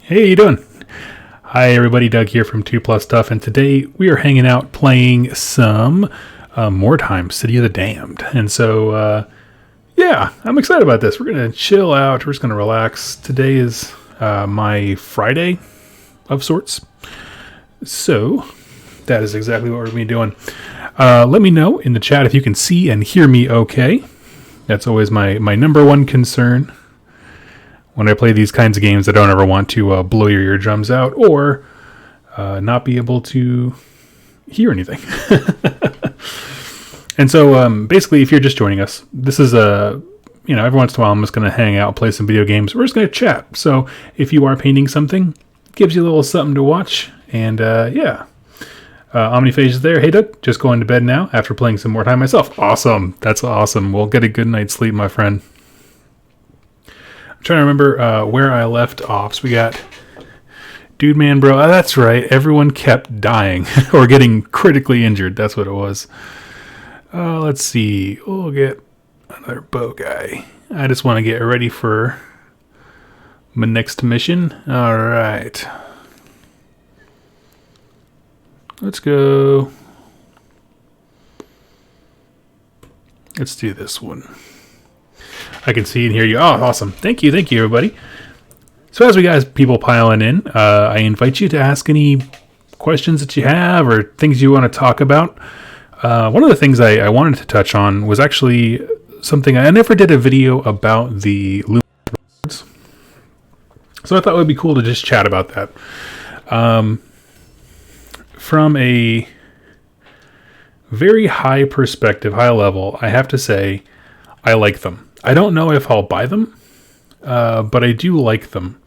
Hey, how you doing? Hi, everybody. Doug here from 2 Plus Stuff, and today we are hanging out playing some Mordheim, City of the Damned. And so, yeah, I'm excited about this. We're going to chill out. We're just going to relax. Today is my Friday of sorts. So, that is exactly what we're going to be doing. Let me know in the chat if you can see and hear me okay. That's always my number one concern. When I play these kinds of games, I don't ever want to blow your eardrums out or not be able to hear anything. And so, basically, if you're just joining us, this is every once in a while I'm just going to hang out, play some video games. We're just going to chat. So if you are painting something, it gives you a little something to watch. And yeah. Omniphage is there. Hey, Doug, just going to bed now after playing some more time myself. Awesome. That's awesome. We'll get a good night's sleep, my friend. I'm trying to remember where I left off. So we got Dude Man Bro. Oh, that's right. Everyone kept dying or getting critically injured. That's what it was. Let's see. We'll get another bow guy. I just want to get ready for my next mission. All right. Let's go. Let's do this one. I can see and hear you. Oh, awesome. Thank you, everybody. So as we guys, people piling in, I invite you to ask any questions that you have or things you want to talk about. One of the things I wanted to touch on was actually something I never did a video about the Lumineth. So I thought it would be cool to just chat about that. From a very high perspective, high level, I have to say I like them. I don't know if I'll buy them, but I do like them.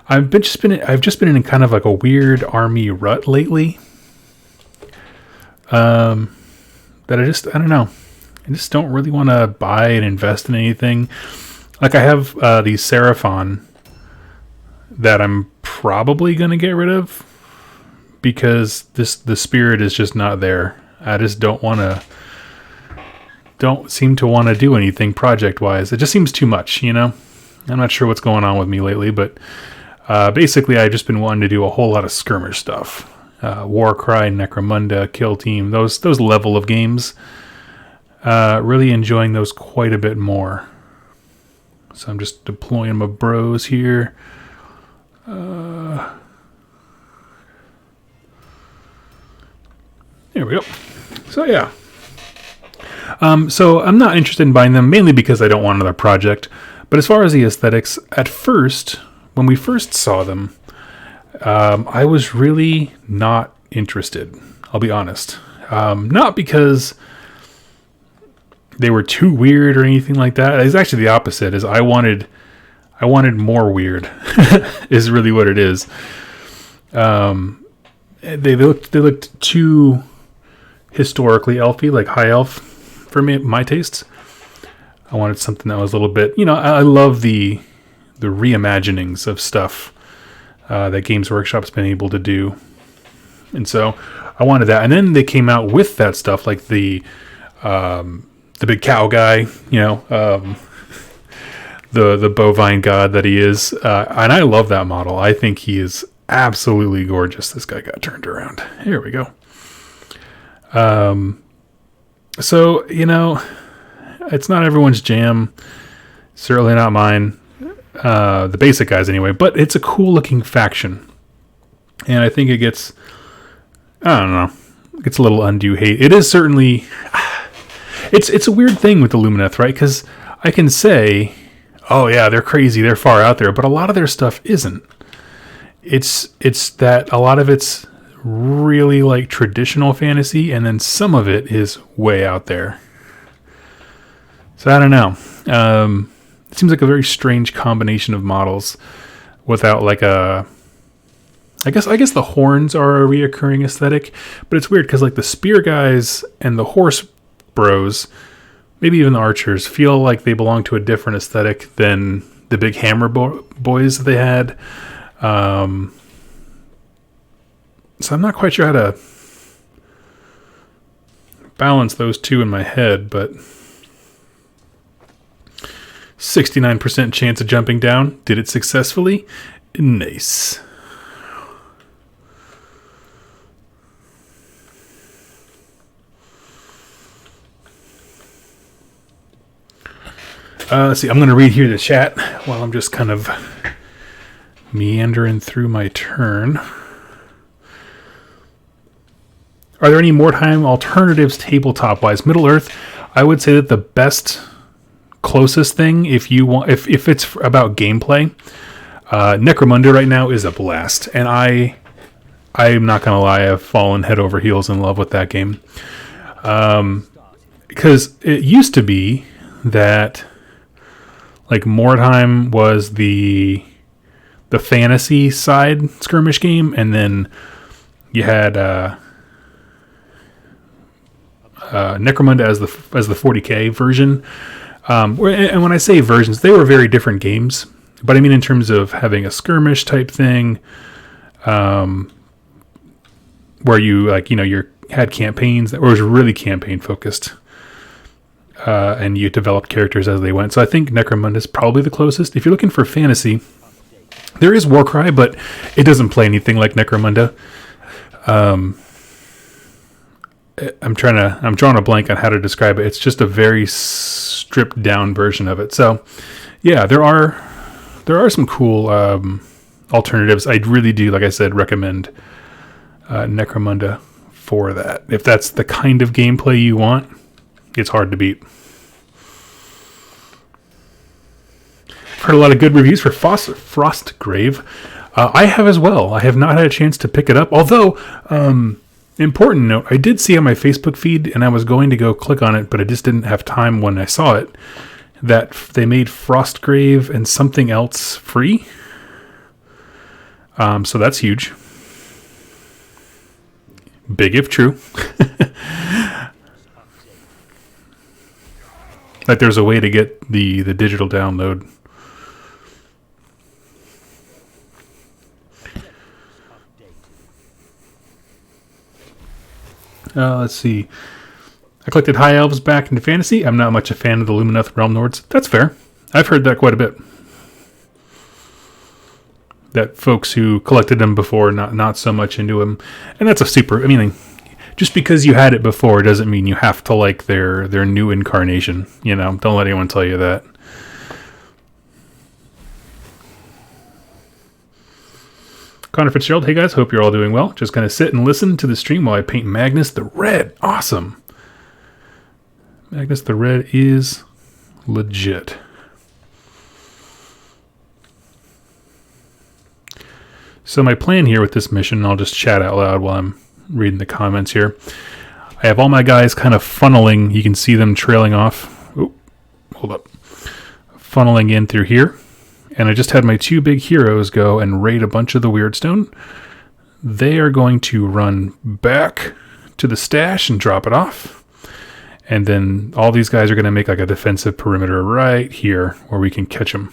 I've just been in kind of like a weird army rut lately. That I don't know. I just don't really want to buy and invest in anything. Like I have these Seraphon that I'm probably gonna get rid of because the spirit is just not there. I just don't seem to want to do anything project-wise. It just seems too much, I'm not sure what's going on with me lately, but basically I've just been wanting to do a whole lot of skirmish stuff. Warcry, Necromunda, Kill Team, those level of games. Really enjoying those quite a bit more. So I'm just deploying my bros here. There we go. So yeah. So I'm not interested in buying them, mainly because I don't want another project. But as far as the aesthetics, at first, when we first saw them, I was really not interested. I'll be honest. Not because they were too weird or anything like that. It's actually the opposite. Is I wanted more weird. Is really what it is. They looked too historically elfy, like high elf. For me, my tastes, I wanted something that was a little bit, I love the reimaginings of stuff that Games Workshop's been able to do, and so I wanted that. And then they came out with that stuff, like the big cow guy, the bovine god that he is, and I love that model. I think he is absolutely gorgeous. This guy got turned around. Here we go. So, it's not everyone's jam. Certainly not mine. The basic guys anyway. But it's a cool looking faction. And I think it gets a little undue hate. It is certainly... It's a weird thing with the Lumineth, right? Because I can say, oh yeah, they're crazy, they're far out there. But a lot of their stuff isn't. It's that a lot of it's really like traditional fantasy, and then some of it is way out there. So I don't know. It seems like a very strange combination of models without like a... I guess the horns are a reoccurring aesthetic, but it's weird because like the spear guys and the horse bros, maybe even the archers, feel like they belong to a different aesthetic than the big hammer boys that they had. So I'm not quite sure how to balance those two in my head, but 69% chance of jumping down. Did it successfully? Nice. Let's see. I'm going to read here the chat while I'm just kind of meandering through my turn. Are there any Mordheim alternatives tabletop-wise? Middle-earth, I would say that the best, closest thing, if you want, if it's about gameplay, Necromunda right now is a blast, and I'm not gonna lie, I've fallen head over heels in love with that game, because it used to be that like Mordheim was the fantasy side skirmish game, and then you had Necromunda as the 40k version. And when I say versions, they were very different games. But I mean in terms of having a skirmish type thing, where you had campaigns that was really campaign focused, and you developed characters as they went. So I think Necromunda is probably the closest. If you're looking for fantasy, there is Warcry, but it doesn't play anything like Necromunda. I'm drawing a blank on how to describe it. It's just a very stripped down version of it. So, yeah, there are some cool alternatives. I really do, like I said, recommend Necromunda for that. If that's the kind of gameplay you want, it's hard to beat. I've heard a lot of good reviews for Frostgrave. I have as well. I have not had a chance to pick it up, although... important note, I did see on my Facebook feed, and I was going to go click on it, but I just didn't have time when I saw it, that they made Frostgrave and something else free. So that's huge. Big if true. Like there's a way to get the digital download. Let's see. I collected High Elves back into Fantasy. I'm not much a fan of the Lumineth Realm Lords. That's fair. I've heard that quite a bit. That folks who collected them before, not so much into them. And that's a super... I mean, just because you had it before doesn't mean you have to like their new incarnation. You know, don't let anyone tell you that. Connor Fitzgerald, hey guys, hope you're all doing well. Just going to sit and listen to the stream while I paint Magnus the Red. Awesome. Magnus the Red is legit. So my plan here with this mission, I'll just chat out loud while I'm reading the comments here. I have all my guys kind of funneling. You can see them trailing off. Oh, hold up. Funneling in through here. And I just had my two big heroes go and raid a bunch of the Weirdstone. They are going to run back to the stash and drop it off. And then all these guys are going to make like a defensive perimeter right here where we can catch them.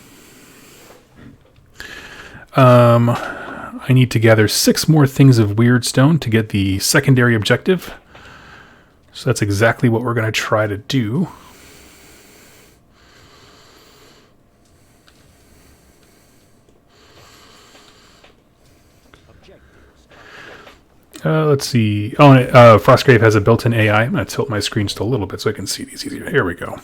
I need to gather 6 more things of Weirdstone to get the secondary objective. So that's exactly what we're going to try to do. Let's see. Oh, and Frostgrave has a built-in AI. I'm going to tilt my screen just a little bit so I can see these easier. Here we go.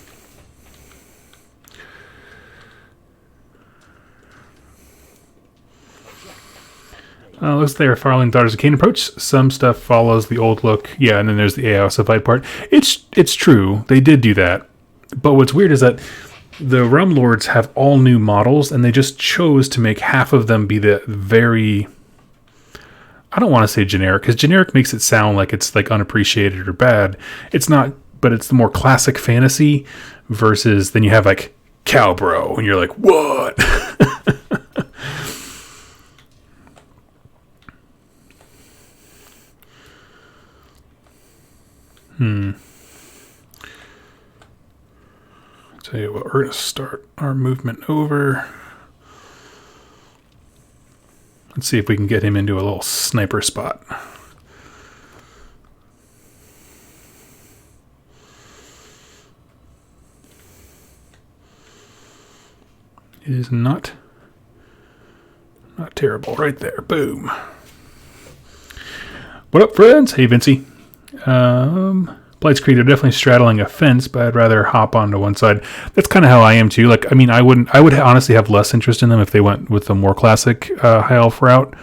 Looks like they're following Daughters of Cain approach. Some stuff follows the old look. Yeah, and then there's the AI ossified part. It's true. They did do that. But what's weird is that the Realm Lords have all new models, and they just chose to make half of them be the very... I don't want to say generic, because generic makes it sound like it's like unappreciated or bad. It's not, but it's the more classic fantasy versus then you have like Cowbro, and you're like, what? Tell you what, we're going to start our movement over. Let's see if we can get him into a little sniper spot. It is not Not terrible. Right there. Boom. What up, friends? Hey, Vincey. Blight's Creed are definitely straddling a fence, but I'd rather hop onto one side. That's kind of how I am too. Like, I mean, I would honestly have less interest in them if they went with the more classic high elf route.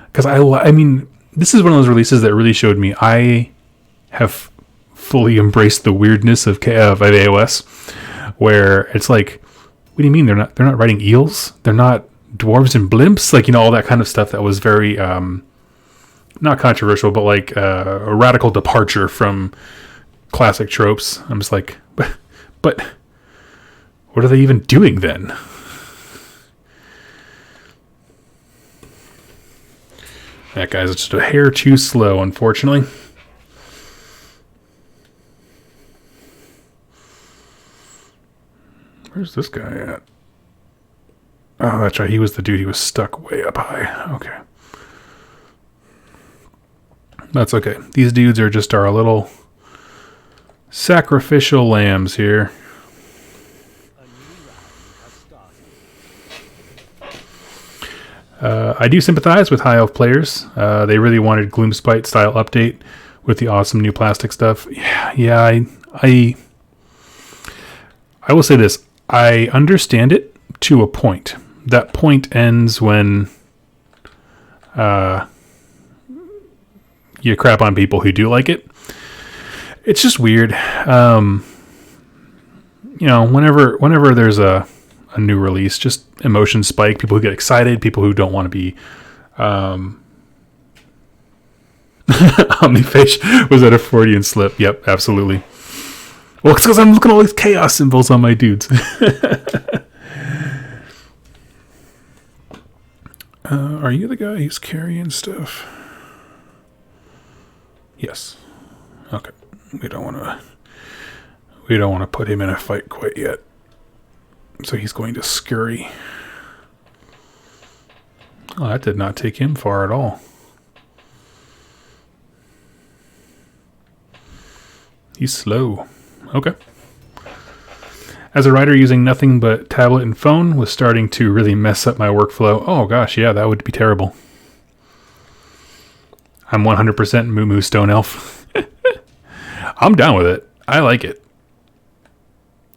Because I mean, this is one of those releases that really showed me I have fully embraced the weirdness of AOS, where it's like, what do you mean they're not riding eels? They're not dwarves and blimps? Like, you know, all that kind of stuff that was very not controversial, but like a radical departure from classic tropes. I'm just like, but what are they even doing then? That guy's just a hair too slow, unfortunately. Where's this guy at? Oh, that's right. He was the dude. He was stuck way up high. Okay. That's okay. These dudes are just our little sacrificial lambs here. I do sympathize with High Elf players. They really wanted Gloomspite style update with the awesome new plastic stuff. Yeah. I will say this. I understand it to a point. That point ends when you crap on people who do like it. It's just weird. You know, whenever there's a new release, just emotions spike. People who get excited, people who don't want to be Omniface was that a Freudian slip? Yep, absolutely. Well, it's because I'm looking at all these chaos symbols on my dudes. Are you the guy who's carrying stuff? Yes. Okay. We don't want to put him in a fight quite yet. So he's going to scurry. Oh, that did not take him far at all. He's slow. Okay. As a writer using nothing but tablet and phone was starting to really mess up my workflow. Oh gosh, yeah, that would be terrible. I'm 100% Moo Stone Elf. I'm down with it. I like it.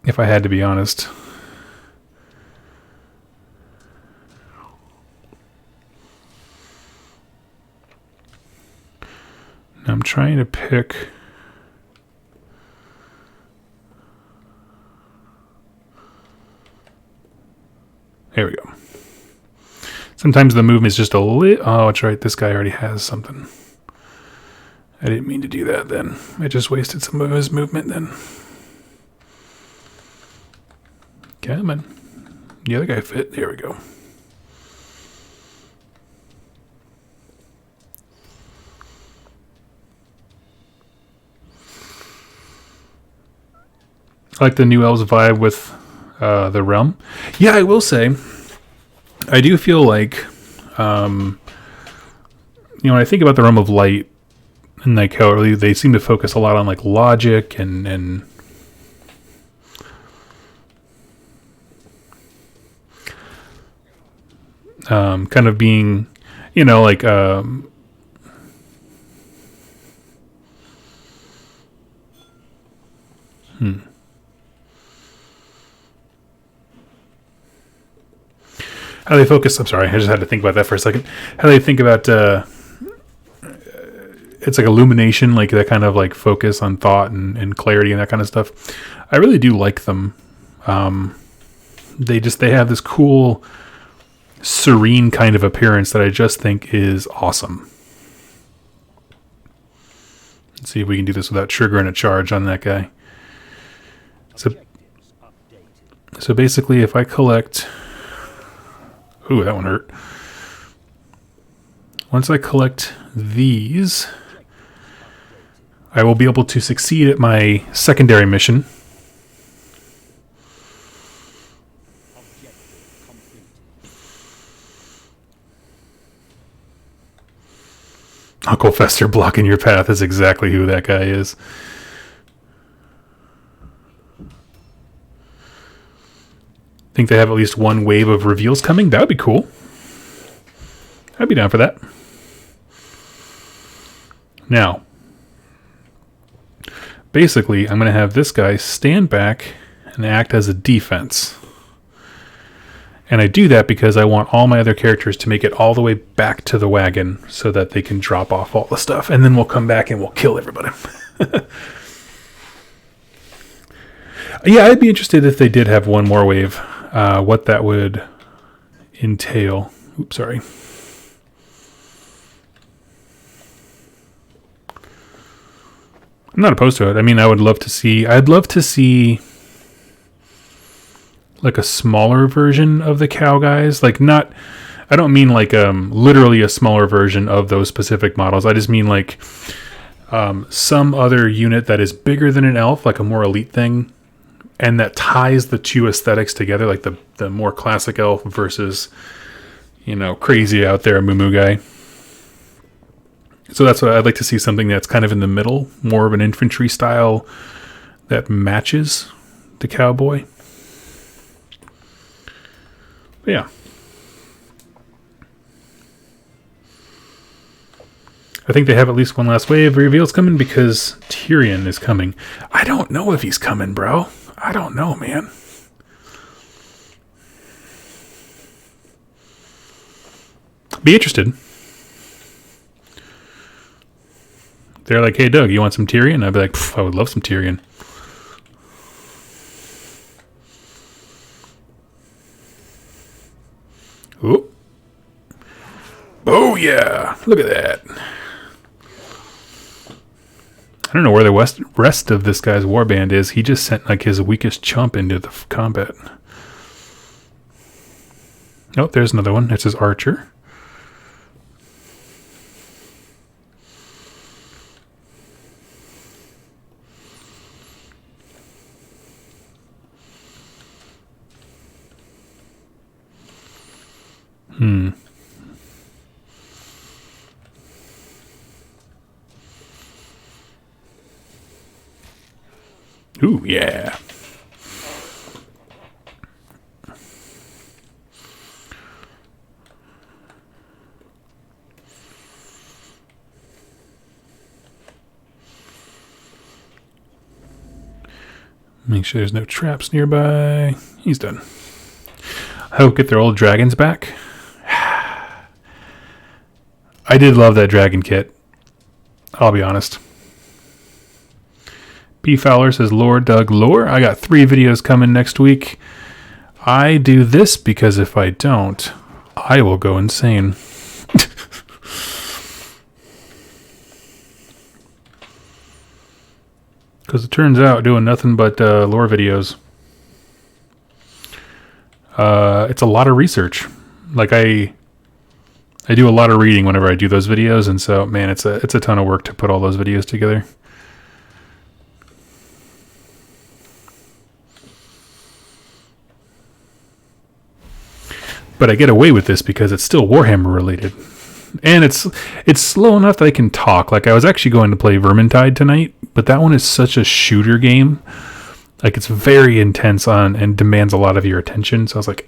If I had to be honest. I'm trying to pick... There we go. Sometimes the movement is just a little... Oh, that's right. This guy already has something. I didn't mean to do that then. I just wasted some of his movement then. Come on. The other guy fit. There we go. I like the new elves vibe with the realm. Yeah, I will say, I do feel like, when I think about the realm of light, and like how really they seem to focus a lot on like logic and kind of being, like how they focus. I'm sorry, I just had to think about that for a second. How they think about it's like illumination, like that kind of like focus on thought and clarity and that kind of stuff. I really do like them. They have this cool, serene kind of appearance that I just think is awesome. Let's see if we can do this without triggering a charge on that guy. So basically, if I collect... Ooh, that one hurt. Once I collect these, I will be able to succeed at my secondary mission. Uncle Fester blocking your path is exactly who that guy is. Think they have at least one wave of reveals coming? That would be cool. I'd be down for that. Now, basically, I'm going to have this guy stand back and act as a defense. And I do that because I want all my other characters to make it all the way back to the wagon so that they can drop off all the stuff. And then we'll come back and we'll kill everybody. Yeah, I'd be interested if they did have one more wave, what that would entail. Oops, sorry. I'm not opposed to it. I mean, I'd love to see like a smaller version of the cow guys. Like not, I don't mean like literally a smaller version of those specific models. I just mean like some other unit that is bigger than an elf, like a more elite thing, and that ties the two aesthetics together, like the more classic elf versus, crazy out there Moo guy. So that's what I'd like to see, something that's kind of in the middle, more of an infantry style that matches the cowboy. But yeah. I think they have at least one last wave reveals coming because Tyrion is coming. I don't know if he's coming, bro. I don't know, man. Be interested. They're like, hey, Doug, you want some Tyrion? I'd be like, I would love some Tyrion. Ooh. Oh, yeah. Look at that. I don't know where the rest of this guy's warband is. He just sent like his weakest chump into the combat. Oh, there's another one. That's his archer. Ooh, yeah. Make sure there's no traps nearby. He's done. I hope get their old dragons back. I did love that dragon kit. I'll be honest. B. Fowler says, Lord Doug Lore. I got 3 videos coming next week. I do this because if I don't, I will go insane. Because it turns out doing nothing but lore videos. It's a lot of research. Like I do a lot of reading whenever I do those videos, and so man, it's a ton of work to put all those videos together. But I get away with this because it's still Warhammer related. And it's slow enough that I can talk. Like I was actually going to play Vermintide tonight, but that one is such a shooter game. Like it's very intense and demands a lot of your attention. So I was like,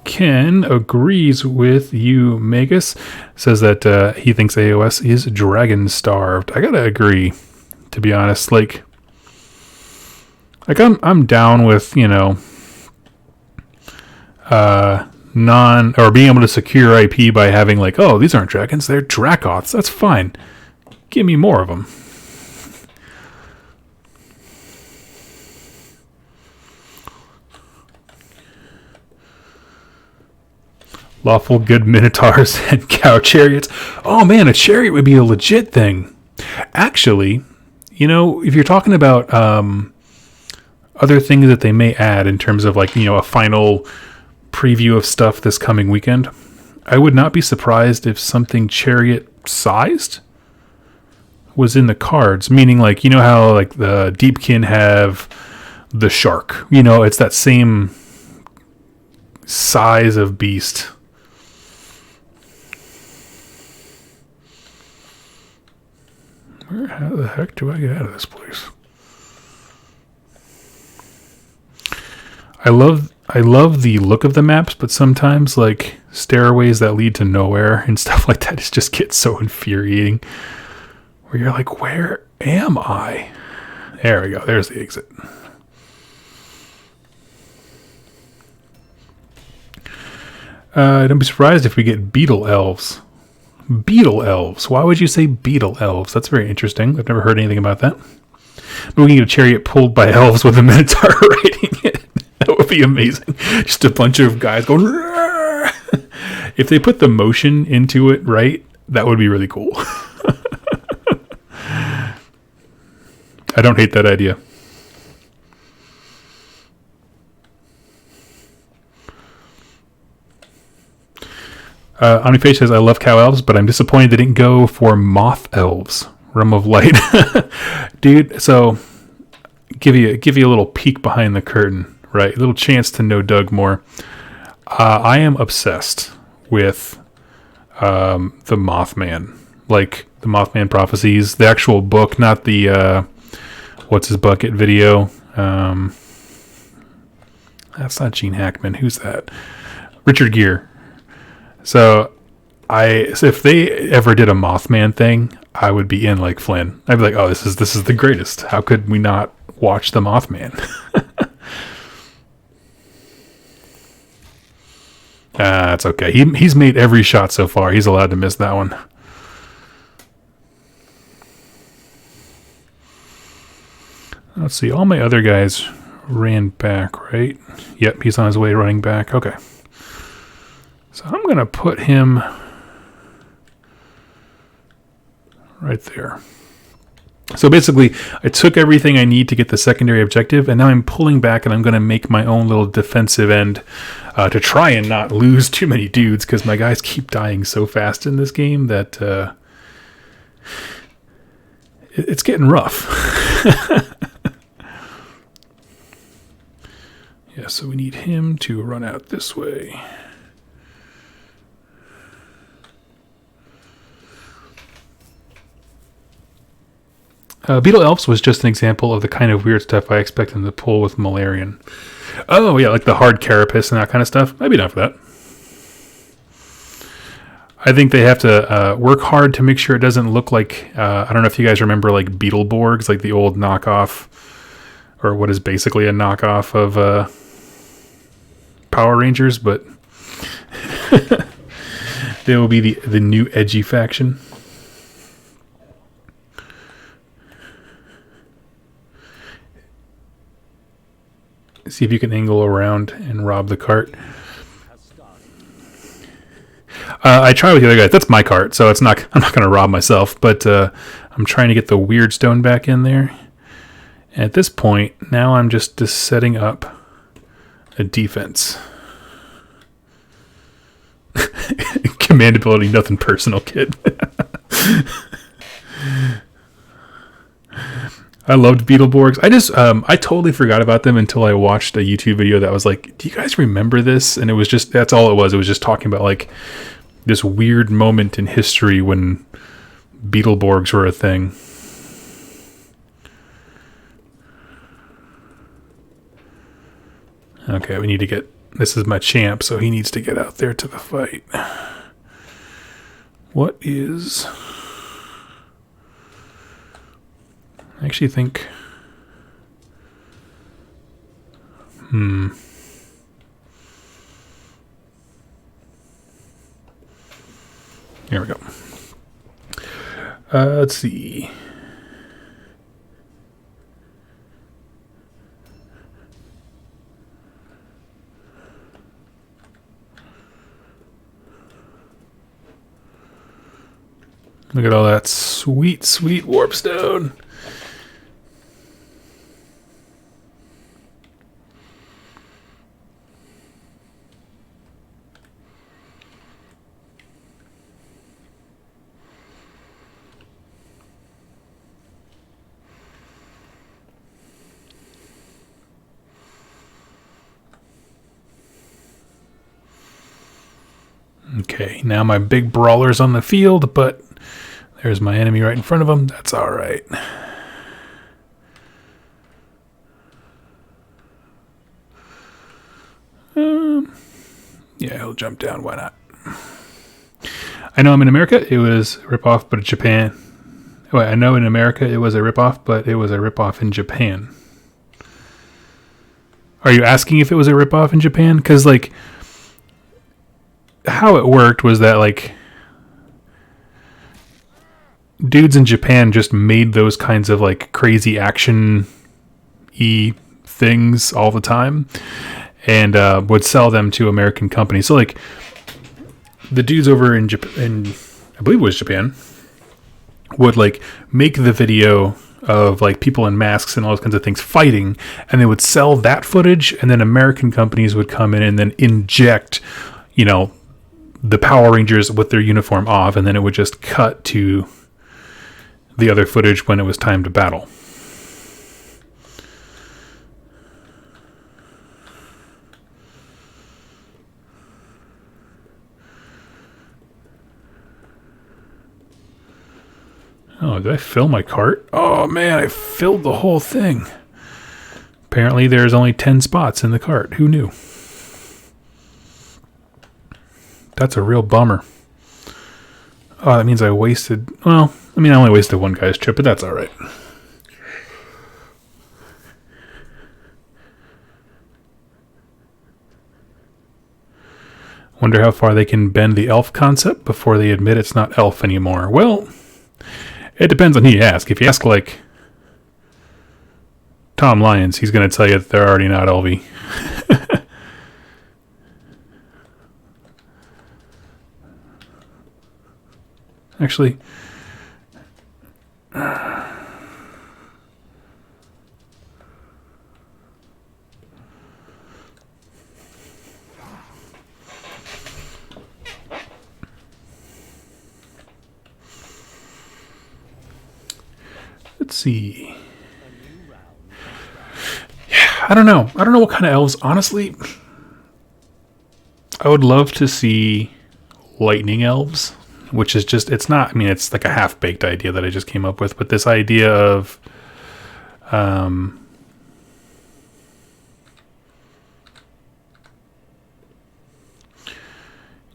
Ken agrees with you, Magus. Says that he thinks AOS is dragon starved. I gotta agree, to be honest. Like I'm down with, being able to secure IP by having like, oh, these aren't dragons, they're Dracoths. That's fine. Give me more of them. Lawful good minotaurs and cow chariots. Oh man, a chariot would be a legit thing. Actually, if you're talking about other things that they may add in terms of like, a final preview of stuff this coming weekend, I would not be surprised if something chariot sized was in the cards. Meaning like, how like the Deepkin have the shark, it's that same size of beast. How the heck do I get out of this place? I love the look of the maps, but sometimes like stairways that lead to nowhere and stuff like that just gets so infuriating. Where you're like, where am I? There we go. There's the exit. Don't be surprised if we get beetle elves. Beetle elves. Why would you say beetle elves? That's very interesting. I've never heard anything about that. But we can get a chariot pulled by elves with a minotaur riding it. That would be amazing. Just a bunch of guys going. Roar! If they put the motion into it right, that would be really cool. I don't hate that idea. Omniface says, I love cow elves, but I'm disappointed they didn't go for moth elves. Realm of Light. Dude, so give you a little peek behind the curtain, right? A little chance to know Doug more. I am obsessed with the Mothman. Like, the Mothman Prophecies. The actual book, not the What's His Bucket video. That's not Gene Hackman. Who's that? Richard Gere. So if they ever did a Mothman thing, I would be in like Flynn. I'd be like, oh, this is the greatest. How could we not watch the Mothman? It's okay. He's made every shot so far. He's allowed to miss that one. Let's see. All my other guys ran back, right? Yep, he's on his way running back. Okay. So I'm going to put him right there. So basically, I took everything I need to get the secondary objective, and now I'm pulling back, and I'm going to make my own little defensive end to try and not lose too many dudes, because my guys keep dying so fast in this game that it's getting rough. Yeah, so we need him to run out this way. Beetle Elves was just an example of the kind of weird stuff I expect them to pull with Malarian. Oh, yeah, like the hard carapace and that kind of stuff. I'd be down for that. I think they have to work hard to make sure it doesn't look like... I don't know if you guys remember like Beetleborgs, like the old knockoff, or what is basically a knockoff of Power Rangers, but they will be the new edgy faction. See if you can angle around and rob the cart. I try with the other guys. That's my cart, so I'm not going to rob myself. But I'm trying to get the weird stone back in there. And at this point, now I'm just setting up a defense. Command ability, nothing personal, kid. I loved Beetleborgs. I totally forgot about them until I watched a YouTube video that was like, do you guys remember this? And it was just, that's all it was. It was just talking about like this weird moment in history when Beetleborgs were a thing. Okay, we need to get, this is my champ, so he needs to get out there to the fight. What is... I actually think... Here we go. Let's see. Look at all that sweet, sweet warpstone. Okay, now my big brawler's on the field, but There's my enemy right in front of him. That's all right. Yeah, he'll jump down. Why not? I know I'm in America. It was a ripoff, but Japan. Wait, I know in America it was a ripoff, but it was a ripoff in Japan. Are you asking if it was a ripoff in Japan? Because, like, how it worked was that, like, dudes in Japan just made those kinds of, like, crazy action-y things all the time and would sell them to American companies. So, like, the dudes over in Japan, I believe it was Japan, would, like, make the video of, like, people in masks and all those kinds of things fighting, and they would sell that footage, and then American companies would come in and then inject, you know, the Power Rangers with their uniform off, and then it would just cut to the other footage when it was time to battle. Oh, did I fill my cart? Oh man, I filled the whole thing. Apparently there's only 10 spots in the cart. Who knew? That's a real bummer. Oh, that means I wasted... Well, I mean, I only wasted one guy's trip, but that's all right. Wonder how far they can bend the elf concept before they admit it's not elf anymore. Well, it depends on who you ask. If you ask, like, Tom Lyons, he's going to tell you that they're already not elvy. Actually, let's see. Yeah, I don't know. I don't know what kind of elves. Honestly, I would love to see lightning elves, which is just, it's not, I mean, it's like a half-baked idea that I just came up with, but this idea of,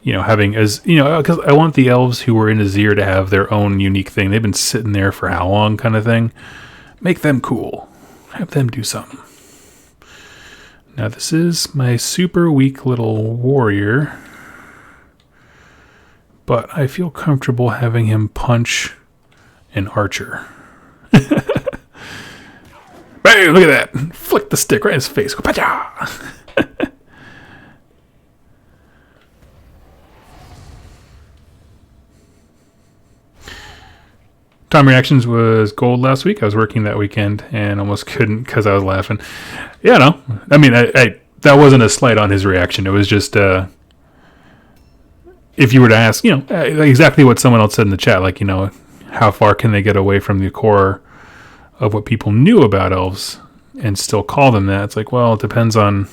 you know, having as, you know, because I want the elves who were in Azir to have their own unique thing. They've been sitting there for how long kind of thing. Make them cool. Have them do something. Now, this is my super weak little warrior, but I feel comfortable having him punch an archer. Hey, look at that. Flick the stick right in his face. Time reactions was gold last week. I was working that weekend and almost couldn't because I was laughing. Yeah, no. I mean, I that wasn't a slight on his reaction. It was just, if you were to ask, you know, exactly what someone else said in the chat, like, you know, how far can they get away from the core of what people knew about elves and still call them that? It's like, well, it depends on,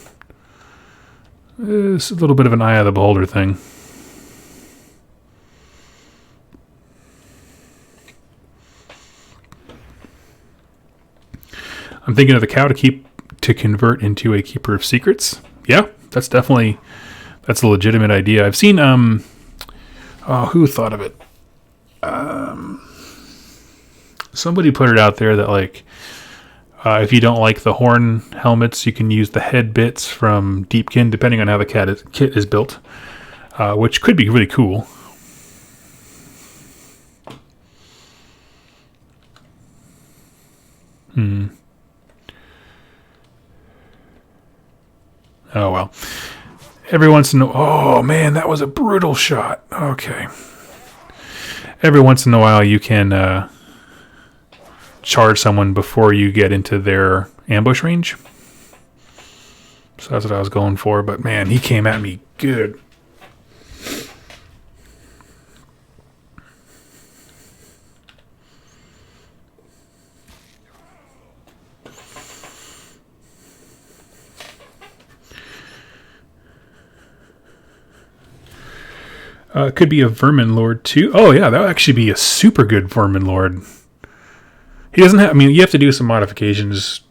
it's a little bit of an eye of the beholder thing. I'm thinking of the cow to convert into a keeper of secrets. Yeah, that's a legitimate idea. I've seen, who thought of it? Somebody put it out there that, like, if you don't like the horn helmets, you can use the head bits from Deepkin, depending on how the kit is built, which could be really cool. Oh, well. Every once in a while... Oh, man, that was a brutal shot. Okay. Every once in a while, you can charge someone before you get into their ambush range. So that's what I was going for. But, man, he came at me good. It could be a Vermin Lord too. Oh yeah, that would actually be a super good Vermin Lord. He doesn't have. I mean, you have to do some modifications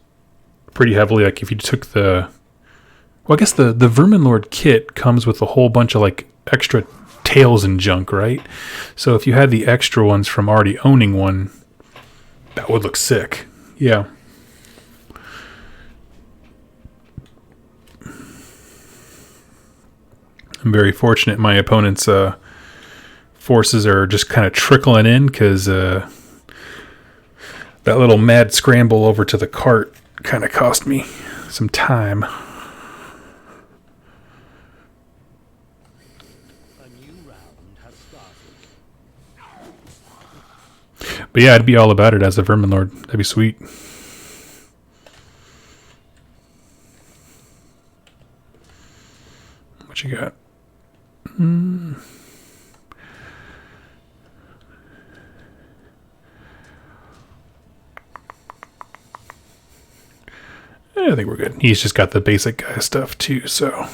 pretty heavily. Like if you took the, well, I guess the Vermin Lord kit comes with a whole bunch of like extra tails and junk, right? So if you had the extra ones from already owning one, that would look sick. Yeah. I'm very fortunate my opponent's forces are just kind of trickling in because that little mad scramble over to the cart kind of cost me some time. But yeah, I'd be all about it as a Vermin Lord. That'd be sweet. What you got? I think we're good. He's just got the basic guy stuff too, so.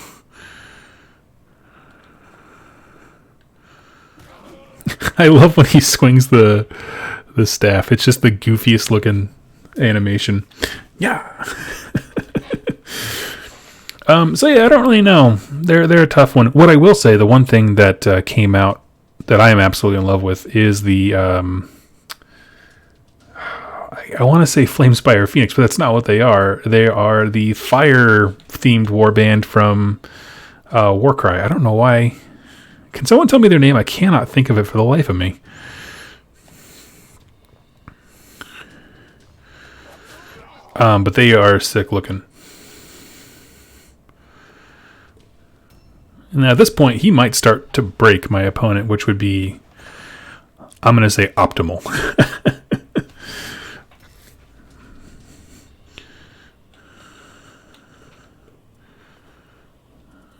I love when he swings the staff. It's just the goofiest looking animation. Yeah. So yeah, I don't really know. They're a tough one. What I will say, the one thing that came out that I am absolutely in love with is the I want to say Flamespire Phoenix, but that's not what they are. They are the fire themed warband from Warcry. I don't know why. Can someone tell me their name? I cannot think of it for the life of me. But they are sick looking. And at this point, he might start to break my opponent, which would be, I'm going to say, optimal.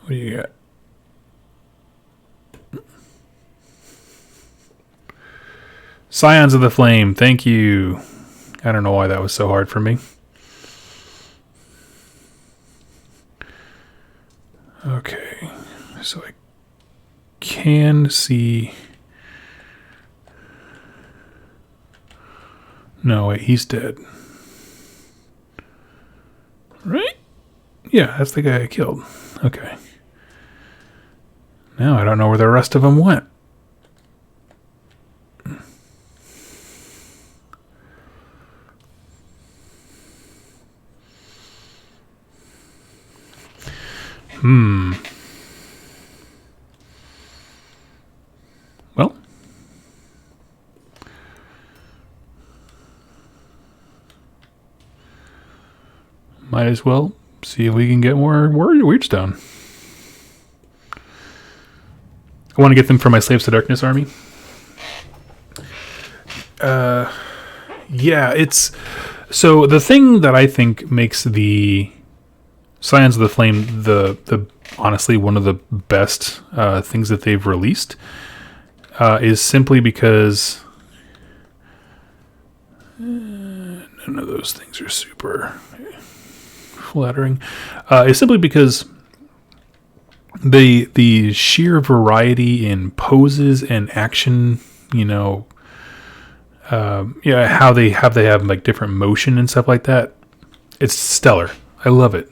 What do you got? Scions of the Flame, thank you. I don't know why that was so hard for me. Okay, so I can see... No, wait, he's dead. Right? Yeah, that's the guy I killed. Okay. Now I don't know where the rest of them went. Well. Might as well see if we can get more weirds down. I want to get them for my Slaves to Darkness army. Yeah, it's... So the thing that I think makes the Scions of the Flame the honestly one of the best things that they've released is simply because none of those things are super flattering. Is simply because the sheer variety in poses and action, how they have like different motion and stuff like that. It's stellar. I love it.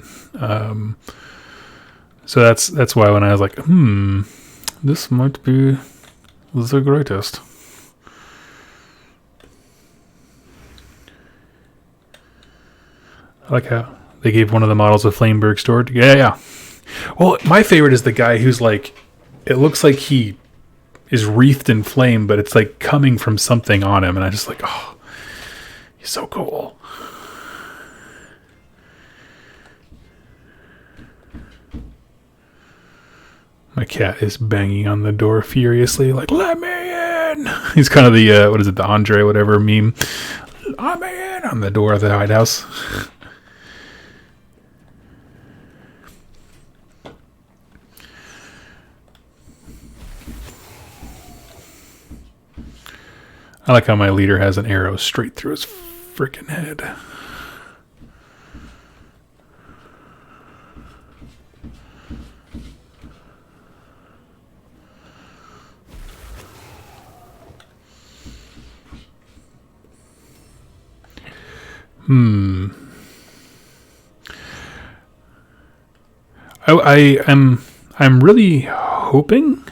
So that's why when I was like, this might be the greatest. I like how they gave one of the models a Flameberg sword. Yeah. Well, my favorite is the guy who's like, it looks like he is wreathed in flame, but it's like coming from something on him, and I just like, oh, he's so cool. My cat is banging on the door furiously, like, let me in! He's kind of the, the Andre whatever meme. Let me in! On the door of the hidehouse. I like how my leader has an arrow straight through his freaking head. Hmm. I'm really hoping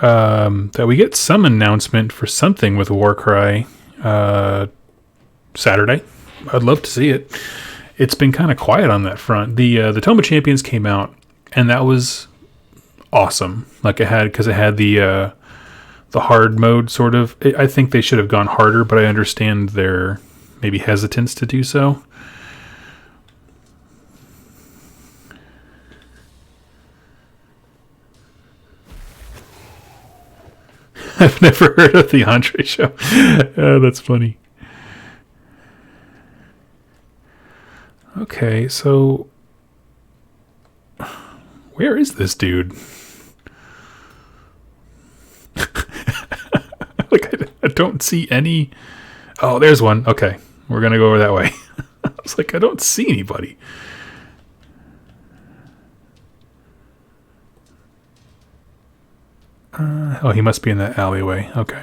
that we get some announcement for something with Warcry Saturday. I'd love to see it. It's been kind of quiet on that front. The Tome of Champions came out, and that was awesome. Like it had the hard mode sort of. I think they should have gone harder, but I understand their maybe hesitance to do so. I've never heard of the Entree Show. That's funny. Okay, so where is this dude? Like I don't see any. Oh, there's one. Okay, we're gonna go over that way. I was like, I don't see anybody. Oh, he must be in that alleyway. Okay.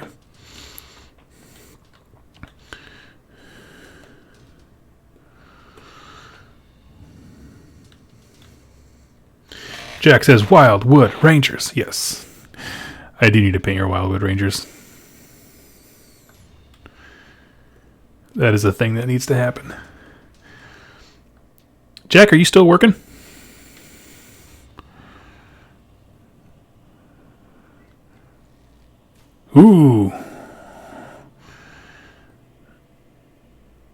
Jack says Wildwood Rangers. Yes. I do need to paint your Wildwood Rangers. That is a thing that needs to happen. Jack, are you still working? Ooh.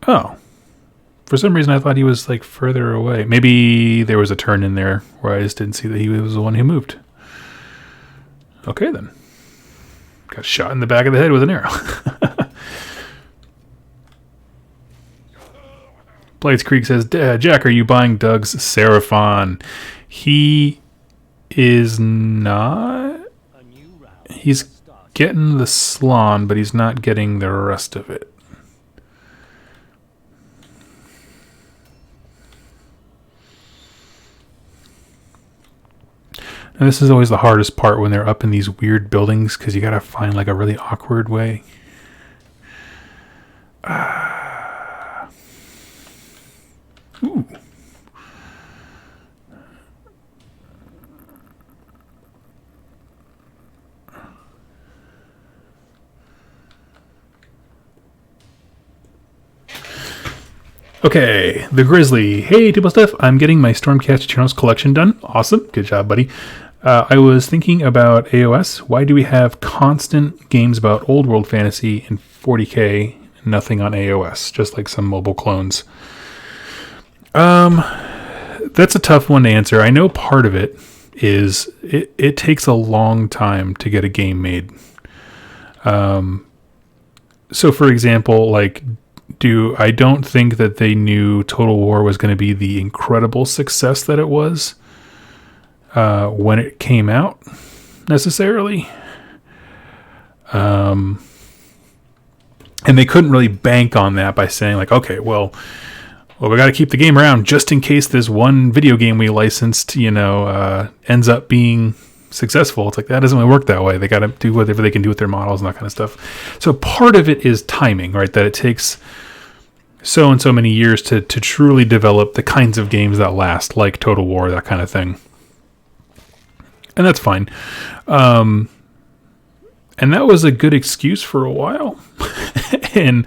Oh. For some reason, I thought he was like further away. Maybe there was a turn in there where I just didn't see that he was the one who moved. Okay, then. Got shot in the back of the head with an arrow. Blades Creek says, Jack, are you buying Doug's Seraphon? He is not. He's getting the Slon, but he's not getting the rest of it. And this is always the hardest part when they're up in these weird buildings, because you got to find like a really awkward way. Ooh. Okay, the Grizzly. Hey, Table Stuff. I'm getting my Stormcast Eternals collection done. Awesome. Good job, buddy. I was thinking about AOS. Why do we have constant games about old world fantasy in 40K, nothing on AOS, just like some mobile clones? That's a tough one to answer. I know part of it is it takes a long time to get a game made. So for example, like I don't think that they knew Total War was going to be the incredible success that it was when it came out, necessarily. And they couldn't really bank on that by saying, like, okay, well, we got to keep the game around just in case this one video game we licensed, ends up being successful. It's like, that doesn't really work that way. They got to do whatever they can do with their models and that kind of stuff. So part of it is timing, right? That it takes so and so many years to truly develop the kinds of games that last, like Total War, that kind of thing. And that's fine. And that was a good excuse for a while. And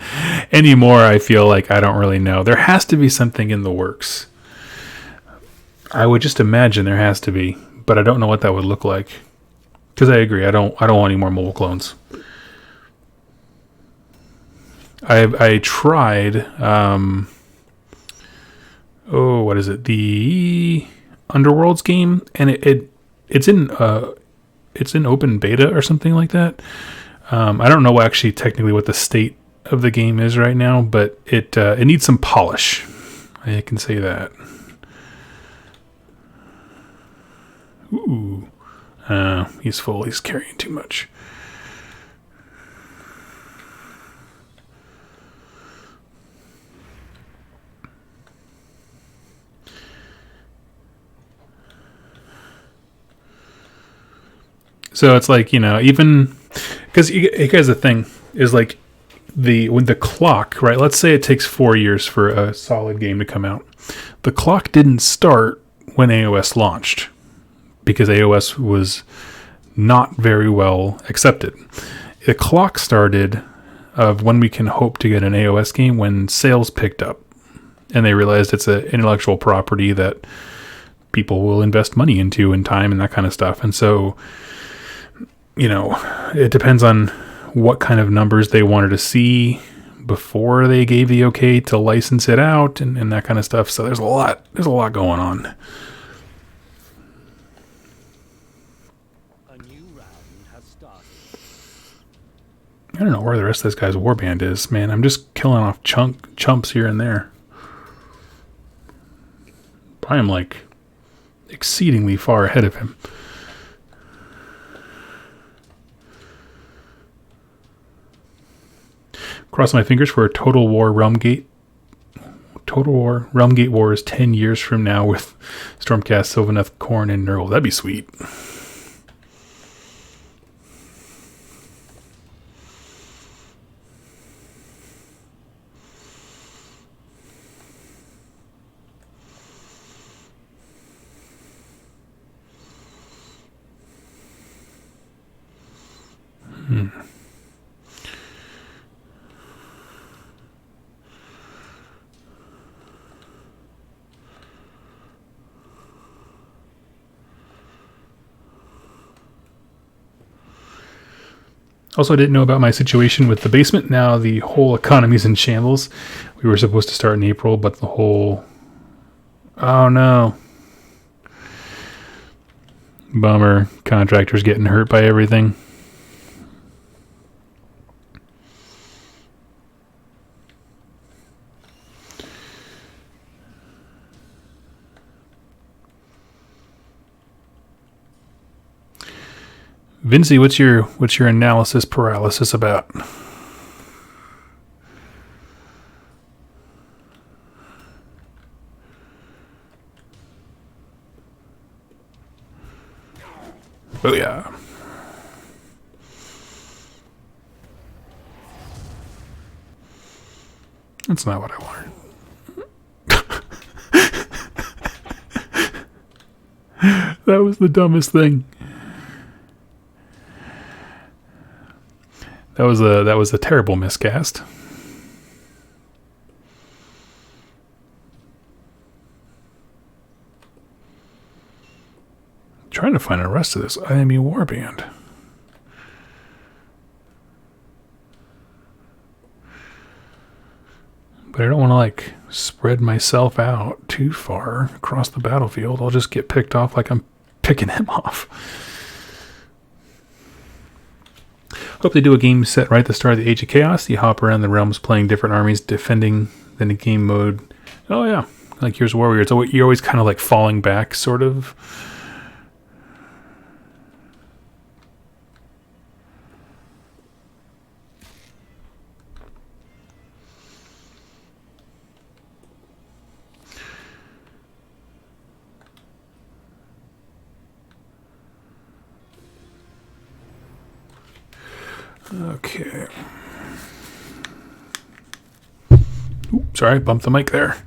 anymore, I feel like I don't really know. There has to be something in the works. I would just imagine there has to be, but I don't know what that would look like. Because I agree, I don't want any more mobile clones. I tried. What is it? The Underworlds game, and it's in open beta or something like that. I don't know actually technically what the state of the game is right now, but it needs some polish. I can say that. Ooh. He's full. He's carrying too much. So it's like, even because you guys, the thing is like, when the clock, right? Let's say it takes 4 years for a solid game to come out. The clock didn't start when AOS launched because AOS was not very well accepted. The clock started of when we can hope to get an AOS game when sales picked up and they realized it's an intellectual property that people will invest money into and time and that kind of stuff. And so, it depends on what kind of numbers they wanted to see before they gave the okay to license it out and that kind of stuff. So there's a lot going on. A new round has started. I don't know where the rest of this guy's warband is, man. I'm just killing off chumps here and there. I am like exceedingly far ahead of him. Cross my fingers for a Total War Realmgate Wars 10 years from now with Stormcast, Sylvaneth, Khorne, and Nurgle. That'd be sweet. Also, I didn't know about my situation with the basement. Now the whole economy's in shambles. We were supposed to start in April, but the whole... Oh, no. Bummer. Contractors getting hurt by everything. Vinci, what's your analysis paralysis about? Oh yeah. That's not what I wanted. That was the dumbest thing. That was a terrible miscast. I'm trying to find the rest of this enemy warband. But I don't want to spread myself out too far across the battlefield. I'll just get picked off like I'm picking him off. Hope they do a game set right at the start of the Age of Chaos. You hop around the realms playing different armies, defending, then a game mode. Oh yeah, like here's Warrior. So you're always kind of falling back, sort of. Okay. Oops, sorry, bumped the mic there.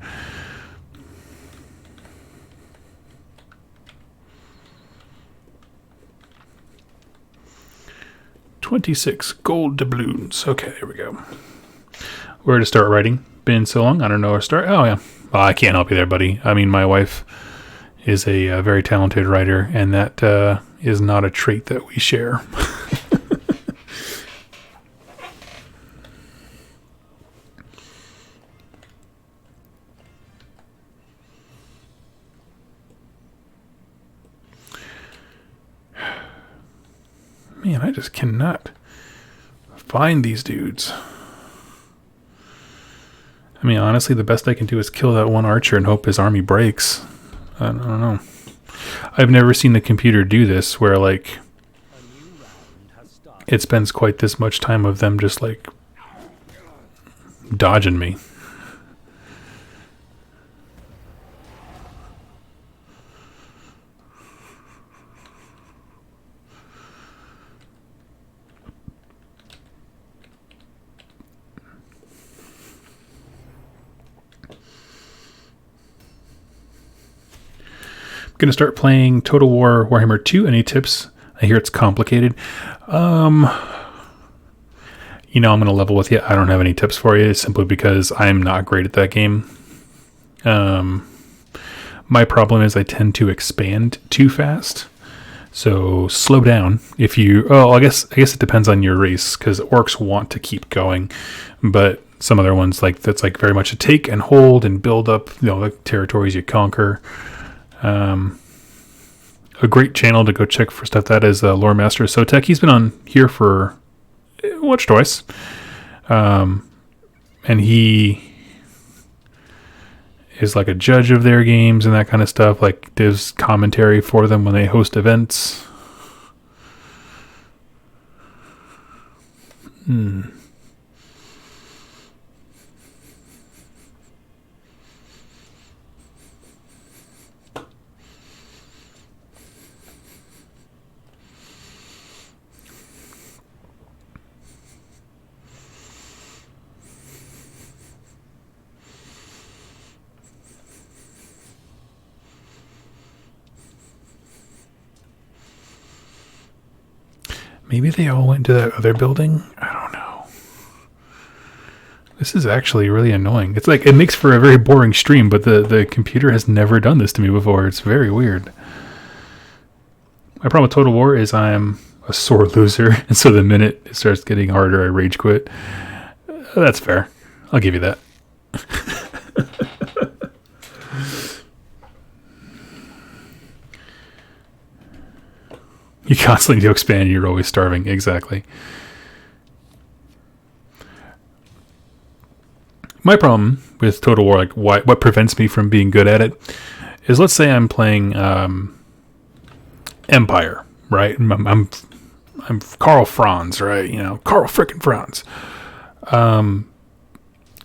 $26 gold doubloons. Okay, there we go. Where to start writing? Been so long, I don't know where to start. Oh yeah, well, I can't help you there, buddy. I mean, my wife is a very talented writer, and that is not a trait that we share. Man, I just cannot find these dudes. I mean, honestly, the best I can do is kill that one archer and hope his army breaks. I don't know. I've never seen the computer do this where, it spends quite this much time of them just, dodging me. Gonna start playing Total War Warhammer 2. Any tips? I hear it's complicated. I'm gonna level with you. I don't have any tips for you simply because I'm not great at that game. My problem is I tend to expand too fast. So slow down if you. Oh, I guess it depends on your race because orcs want to keep going, but some other ones that's very much a take and hold and build up. The territories you conquer. A great channel to go check for stuff that is Lore Master Sotek. He's been on here for once, twice, and he is like a judge of their games and that kind of stuff, like does commentary for them when they host events. Maybe they all went to that other building. I don't know. This is actually really annoying. It's like it makes for a very boring stream, but the computer has never done this to me before. It's very weird. My problem with Total War is I'm a sore loser, and so the minute it starts getting harder, I rage quit. That's fair. I'll give you that. You constantly need to expand, you're always starving. Exactly. My problem with Total War, like what prevents me from being good at it, is let's say I'm playing Empire, right? I'm Karl Franz, right? Karl frickin' Franz.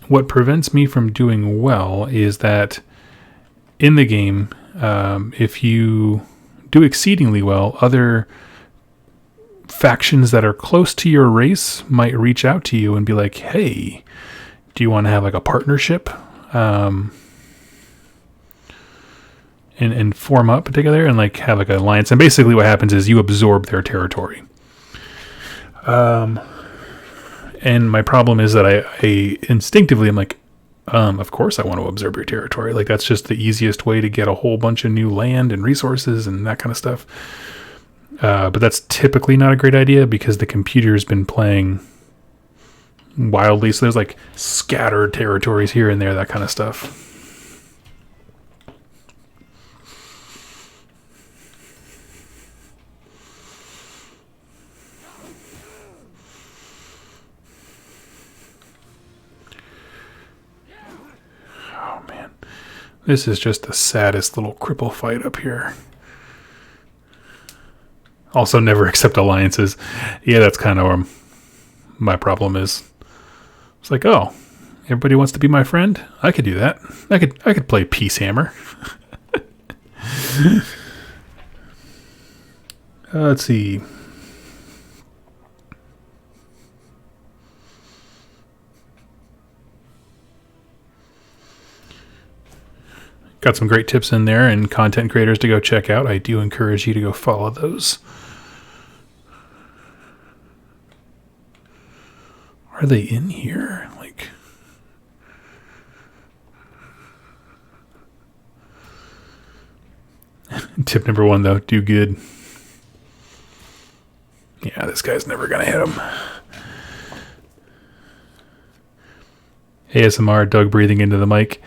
What prevents me from doing well is that in the game, if you do exceedingly well, other factions that are close to your race might reach out to you and be like, hey, do you want to have like a partnership and form up together and like have like an alliance? And basically what happens is you absorb their territory. And my problem is that I instinctively am like, of course I want to absorb your territory. Like that's just the easiest way to get a whole bunch of new land and resources and that kind of stuff. But that's typically not a great idea because the computer's been playing wildly. So there's like scattered territories here and there, that kind of stuff. This is just the saddest little cripple fight up here. Also, never accept alliances. Yeah, that's kind of where my problem is. It's like, oh, everybody wants to be my friend? I could do that. I could play Peace Hammer. Let's see. Got some great tips in there and content creators to go check out. I do encourage you to go follow those. Are they in here? Like, tip number 1 though, do good. Yeah, this guy's never gonna hit him. ASMR, Doug breathing into the mic.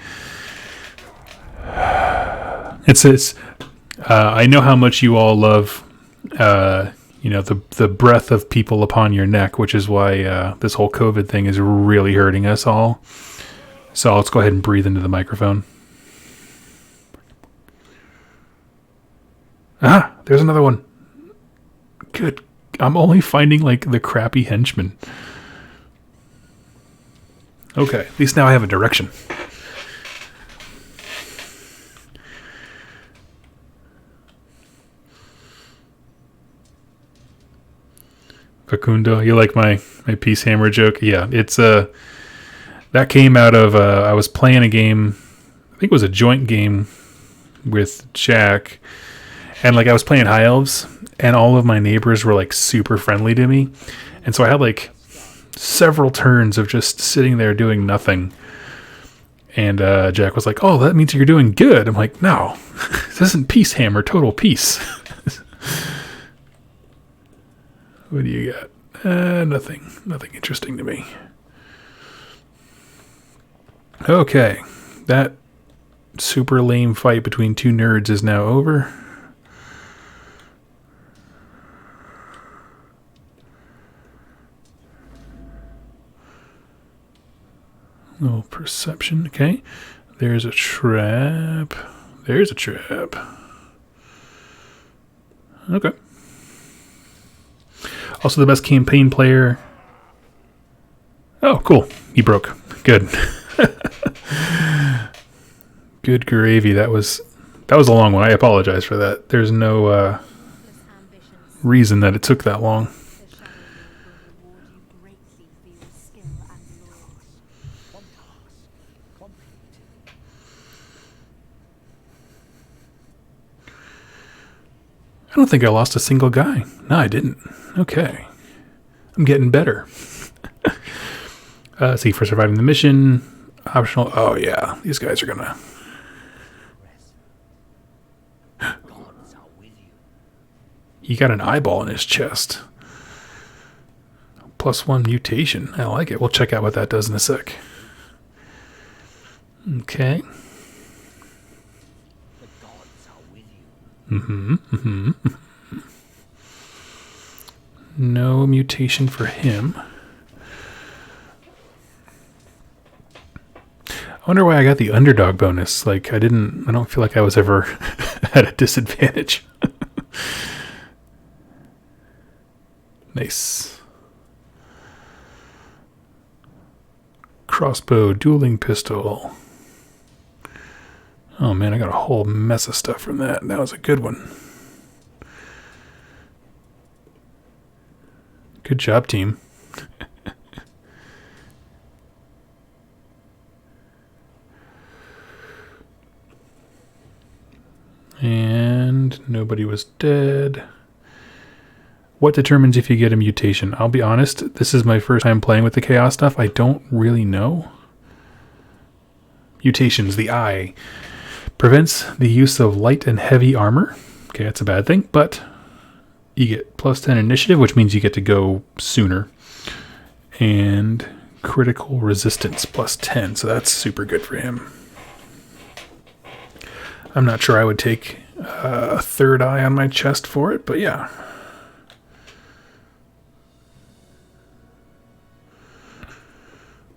It's I know how much you all love, the breath of people upon your neck, which is why this whole COVID thing is really hurting us all. So let's go ahead and breathe into the microphone. Ah, there's another one. Good. I'm only finding like the crappy henchmen. Okay, at least now I have a direction. Facundo, you like my Peace Hammer joke? Yeah, it's that came out of I was playing a game, I think it was a joint game with Jack, and like I was playing High Elves, and all of my neighbors were like super friendly to me, and so I had like several turns of just sitting there doing nothing. And Jack was like, "Oh, that means you're doing good." I'm like, "No, this isn't Peace Hammer, total peace." What do you got? Nothing. Nothing interesting to me. Okay, that super lame fight between two nerds is now over. Little perception. Okay, there's a trap. There's a trap. Okay. Also the best campaign player. Oh, cool. He broke. Good. Good gravy. That was a long one. I apologize for that. There's no reason that it took that long. I don't think I lost a single guy. No, I didn't. Okay. I'm getting better. See, for surviving the mission, optional. Oh, yeah. These guys are going to... He got an eyeball in his chest. +1 mutation. I like it. We'll check out what that does in a sec. Okay. No mutation for him. I wonder why I got the underdog bonus. Like, I don't feel like I was ever at a disadvantage. Nice. Crossbow, dueling pistol. Oh man, I got a whole mess of stuff from that. That was a good one. Good job, team. And nobody was dead. What determines if you get a mutation? I'll be honest, this is my first time playing with the chaos stuff. I don't really know. Mutations, the eye. Prevents the use of light and heavy armor. Okay, that's a bad thing, but you get +10 initiative, which means you get to go sooner. And critical resistance +10, so that's super good for him. I'm not sure I would take a third eye on my chest for it, but yeah.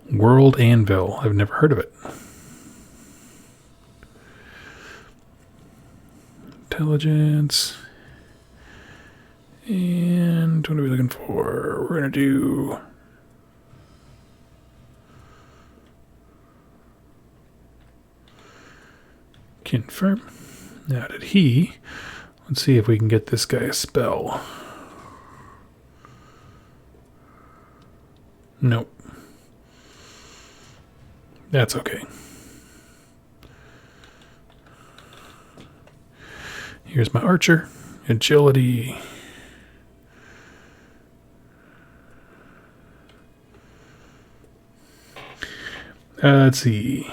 World Anvil. I've never heard of it. Intelligence. And what are we looking for? We're going to do... Confirm. Now did he... Let's see if we can get this guy a spell. Nope. That's okay. Here's my archer. Agility. Let's see.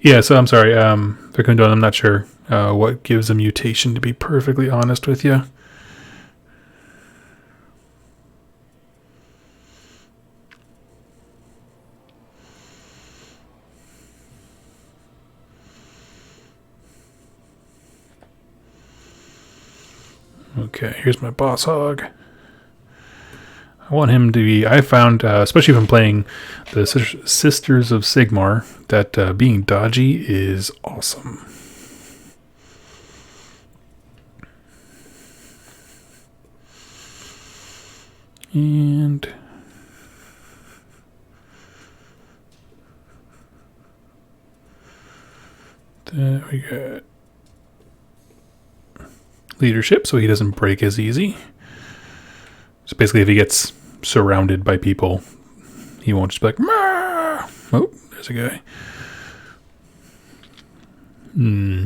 Yeah, so I'm sorry. Vicundon, I'm not sure what gives a mutation, to be perfectly honest with you. Okay, here's my boss hog. I want him to be... I found, especially if I'm playing the Sisters of Sigmar, that being dodgy is awesome. And... there we go. Leadership, so he doesn't break as easy. So basically, if he gets surrounded by people, he won't just be like, "Mah!" Oh, there's a guy. Hmm.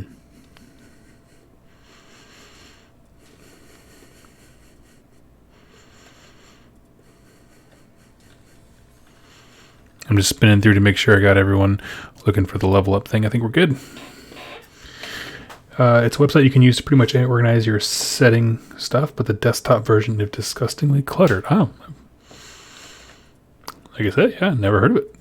I'm just spinning through to make sure I got everyone looking for the level up thing. I think we're good. It's a website you can use to pretty much organize your setting stuff, but the desktop version is disgustingly cluttered. Oh, like I said, yeah, never heard of it.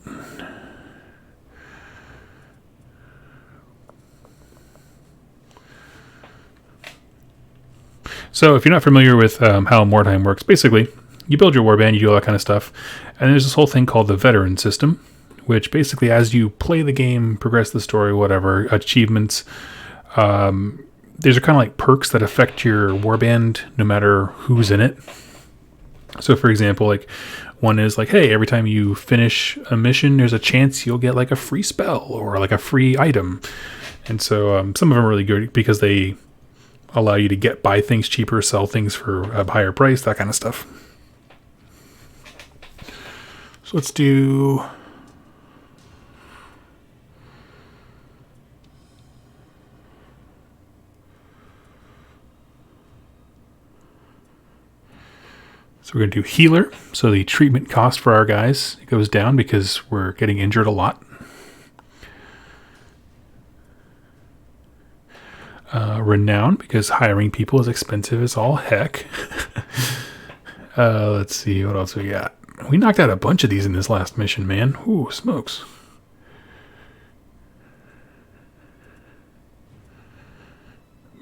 So if you're not familiar with how Mordheim works, basically, you build your warband, you do all that kind of stuff, and there's this whole thing called the veteran system, which basically, as you play the game, progress the story, whatever, achievements, these are kind of like perks that affect your warband no matter who's in it. So, for example, like one is like, hey, every time you finish a mission, there's a chance you'll get like a free spell or like a free item. And so some of them are really good because they allow you to buy things cheaper, sell things for a higher price, that kind of stuff. So let's do... So we're going to do healer. So the treatment cost for our guys goes down because we're getting injured a lot. Renown, because hiring people is expensive as all heck. Let's see, what else we got? We knocked out a bunch of these in this last mission, man. Ooh, smokes.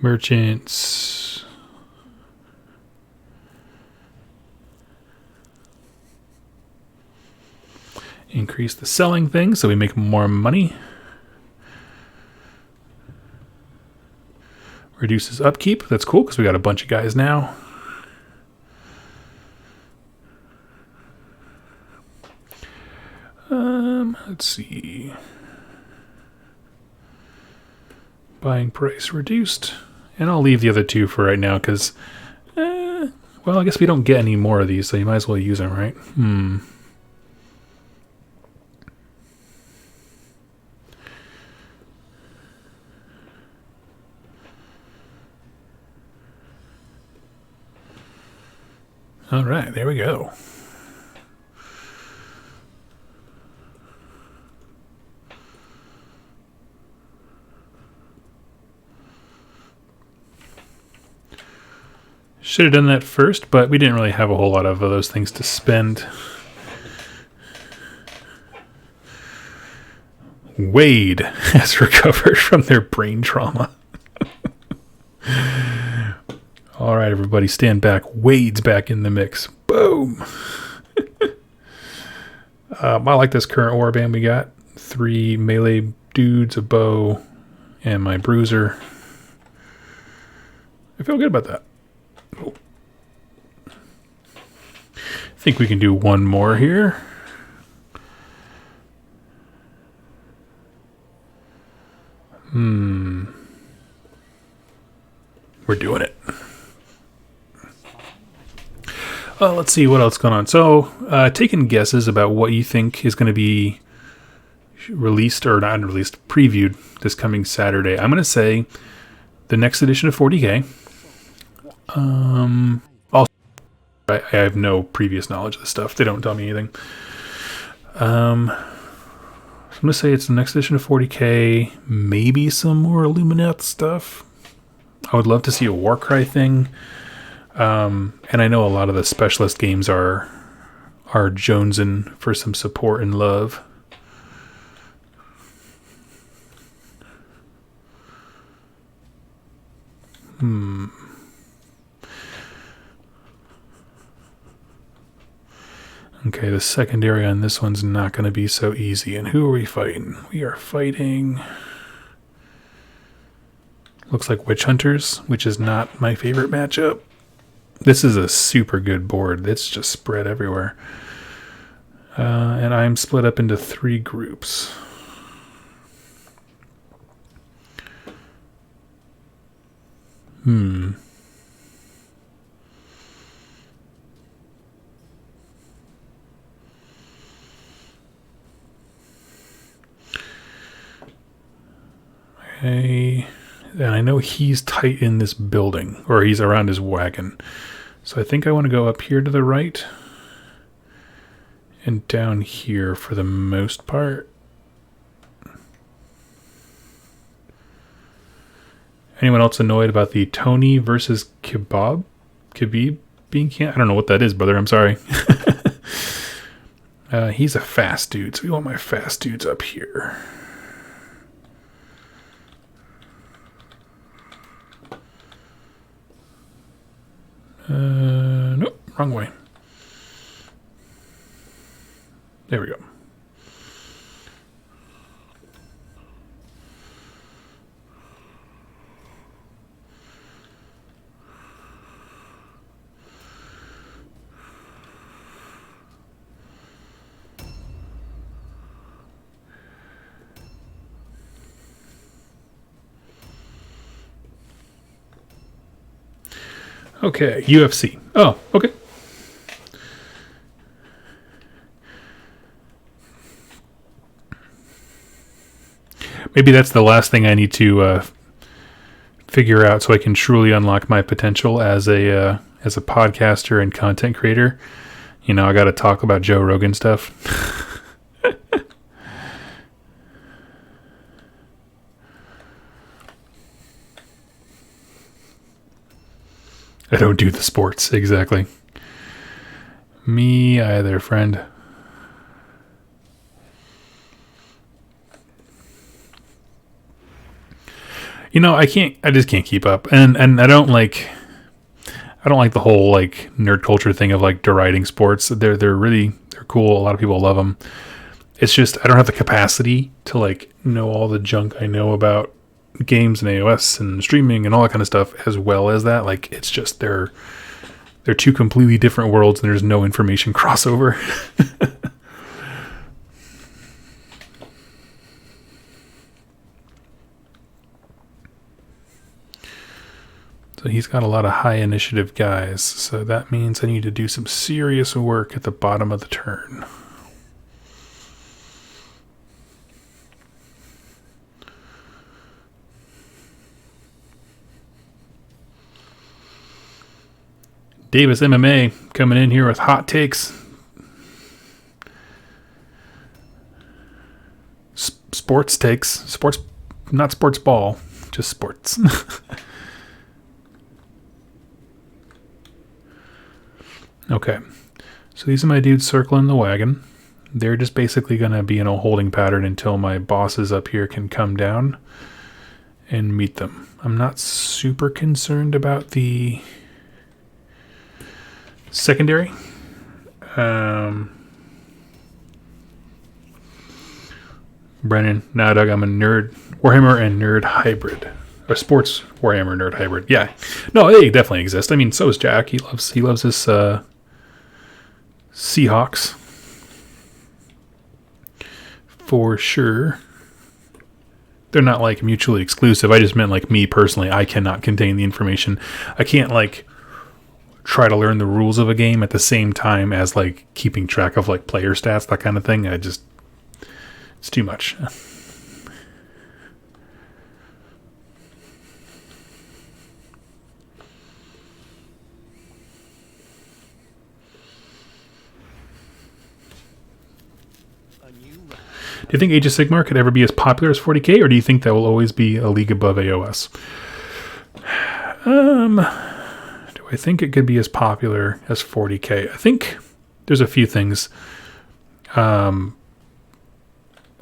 Merchants. Increase the selling thing so we make more money. Reduces upkeep. That's cool because we got a bunch of guys now. Let's see. Buying price reduced. And I'll leave the other two for right now because, well, I guess we don't get any more of these, so you might as well use them, right? All right, there we go. Should have done that first, but we didn't really have a whole lot of those things to spend. Wade has recovered from their brain trauma. All right, everybody, stand back. Wade's back in the mix. Boom. I like this current warband we got. 3 melee dudes, a bow, and my bruiser. I feel good about that. Oh. I think we can do one more here. We're doing it. Let's see what else going on. So, taking guesses about what you think is going to be released or not released, previewed this coming Saturday. I'm going to say the next edition of 40K. Also, I have no previous knowledge of this stuff. They don't tell me anything. So I'm going to say it's the next edition of 40K. Maybe some more Illuminat stuff. I would love to see a Warcry thing. And I know a lot of the specialist games are jonesing for some support and love. Okay, the secondary on this one's not going to be so easy. And who are we fighting? We are fighting... Looks like Witch Hunters, which is not my favorite matchup. This is a super good board. It's just spread everywhere. And I'm split up into 3 groups. Okay. And I know he's tight in this building, or he's around his wagon. So I think I want to go up here to the right and down here for the most part. Anyone else annoyed about the Tony versus Khabib being I don't know what that is, brother. I'm sorry. He's a fast dude, so we want my fast dudes up here. Nope, wrong way. There we go. Okay, UFC. Oh, okay. Maybe that's the last thing I need to figure out so I can truly unlock my potential as a podcaster and content creator. You know, I got to talk about Joe Rogan stuff. I don't do the sports, exactly. Me either, friend. You know, I just can't keep up. And I don't like the whole like nerd culture thing of like deriding sports. They're cool. A lot of people love them. It's just I don't have the capacity to like know all the junk I know about games and AOS and streaming and all that kind of stuff, as well as that. Like, it's just they're two completely different worlds and there's no information crossover. So he's got a lot of high initiative guys, so that means I need to do some serious work at the bottom of the turn. Davis MMA coming in here with hot takes. Sports takes. Sports, not sports ball, just sports. Okay. So these are my dudes circling the wagon. They're just basically going to be in a holding pattern until my bosses up here can come down and meet them. I'm not super concerned about the secondary. Brennan, nah, Doug, I'm a nerd Warhammer and nerd hybrid. Or sports Warhammer nerd hybrid. Yeah. No, they definitely exist. I mean, so is Jack. He loves his Seahawks. For sure. They're not like mutually exclusive. I just meant like me personally. I cannot contain the information. I can't like try to learn the rules of a game at the same time as like keeping track of like player stats, that kind of thing. It's too much. Do you think Age of Sigmar could ever be as popular as 40k, or do you think that will always be a league above AOS? Do I think it could be as popular as 40k? I think there's a few things. I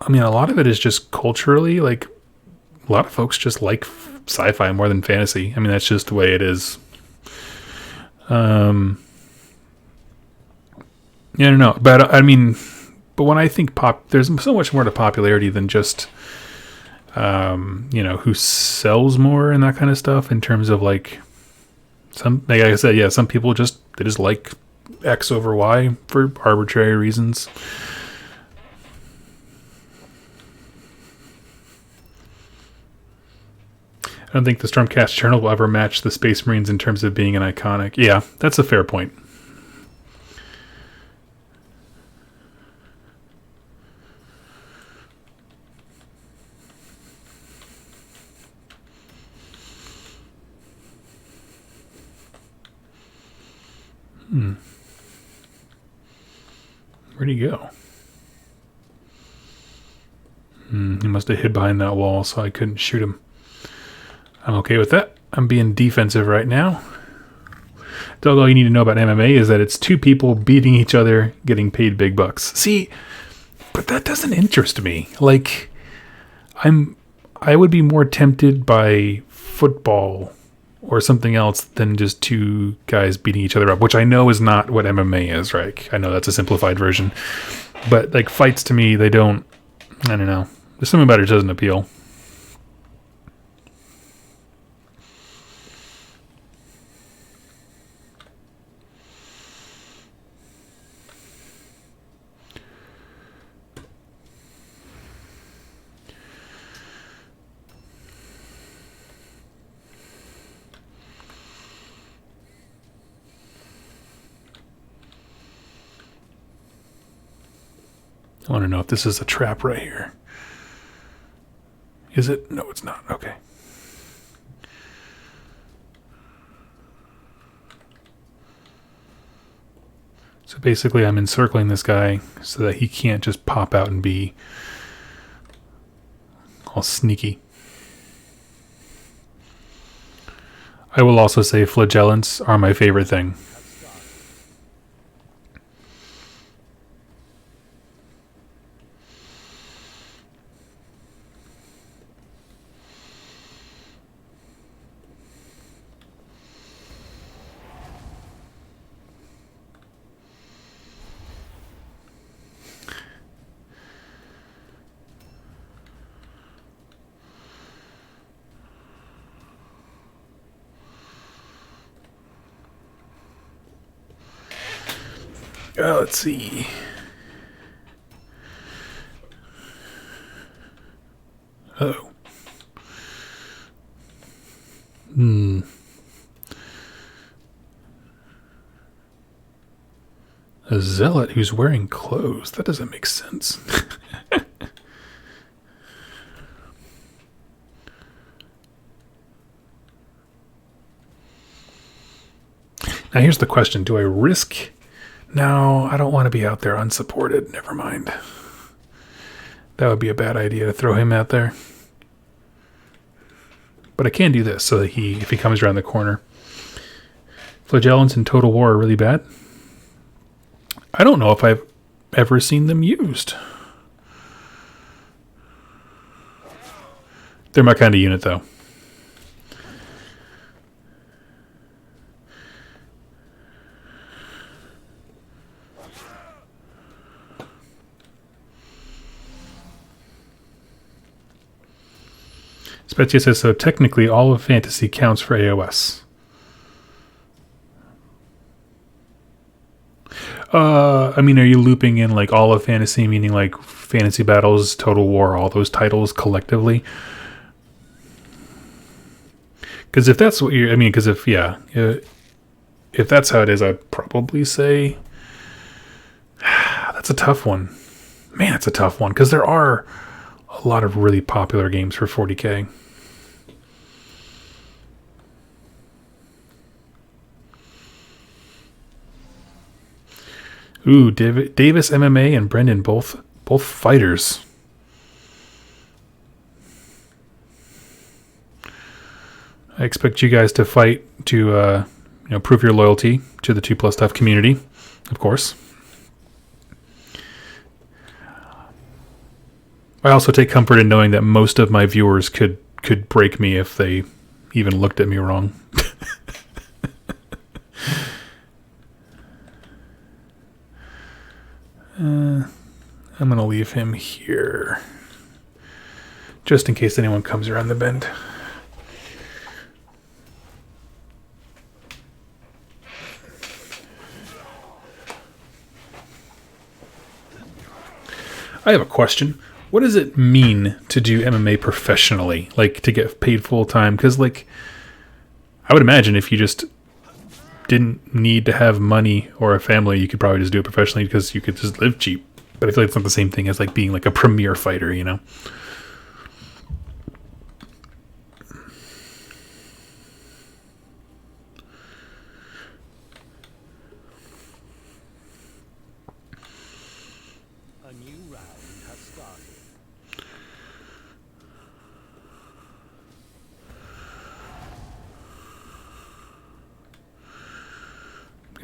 mean, a lot of it is just culturally, like, a lot of folks just like sci-fi more than fantasy. I mean, that's just the way it is. Yeah, I don't know. But, I mean, but when I think there's so much more to popularity than just, who sells more and that kind of stuff in terms of, like like I said, yeah, some people they just like X over Y for arbitrary reasons. I don't think the Stormcast Journal will ever match the Space Marines in terms of being an iconic. Yeah, that's a fair point. Where'd he go? He must have hid behind that wall, so I couldn't shoot him. I'm okay with that. I'm being defensive right now. All you need to know about MMA is that it's two people beating each other, getting paid big bucks. See, but that doesn't interest me. Like, I would be more tempted by football or something else than just two guys beating each other up, which I know is not what MMA is, right? I know that's a simplified version. But, like, fights to me, they don't, I don't know. There's something about it that doesn't appeal. I want to know if this is a trap right here. Is it? No, it's not. Okay. So basically I'm encircling this guy so that he can't just pop out and be all sneaky. I will also say flagellants are my favorite thing. Let's see. Oh. A zealot who's wearing clothes. That doesn't make sense. Now here's the question. Do I risk... No, I don't want to be out there unsupported. Never mind. That would be a bad idea to throw him out there. But I can do this so that if he comes around the corner. Flagellants in Total War are really bad. I don't know if I've ever seen them used. They're my kind of unit, though. Spezia says, so technically all of fantasy counts for AOS. I mean, are you looping in like all of fantasy, meaning like Fantasy Battles, Total War, all those titles collectively? Because if that's what you're, I mean, because if that's how it is, I'd probably say that's a tough one. Man, it's a tough one because there are a lot of really popular games for 40K. Ooh, Davis MMA and Brendan both fighters. I expect you guys to fight to prove your loyalty to the 2+ Tough community, of course. I also take comfort in knowing that most of my viewers could break me if they even looked at me wrong. I'm going to leave him here. Just in case anyone comes around the bend. I have a question. What does it mean to do MMA professionally? Like, to get paid full time? Because, like, I would imagine if you just didn't need to have money or a family, you could probably just do it professionally because you could just live cheap. But I feel like it's not the same thing as, like, being, like, a premier fighter, you know?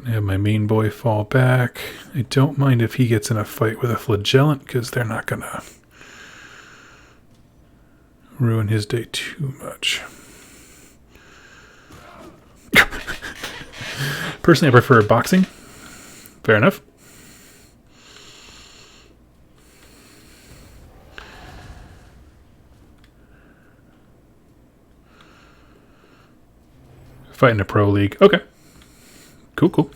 Have my main boy fall back. I don't mind if he gets in a fight with a flagellant because they're not going to ruin his day too much. Personally, I prefer boxing. Fair enough. Fight in a pro league. Okay. Cool.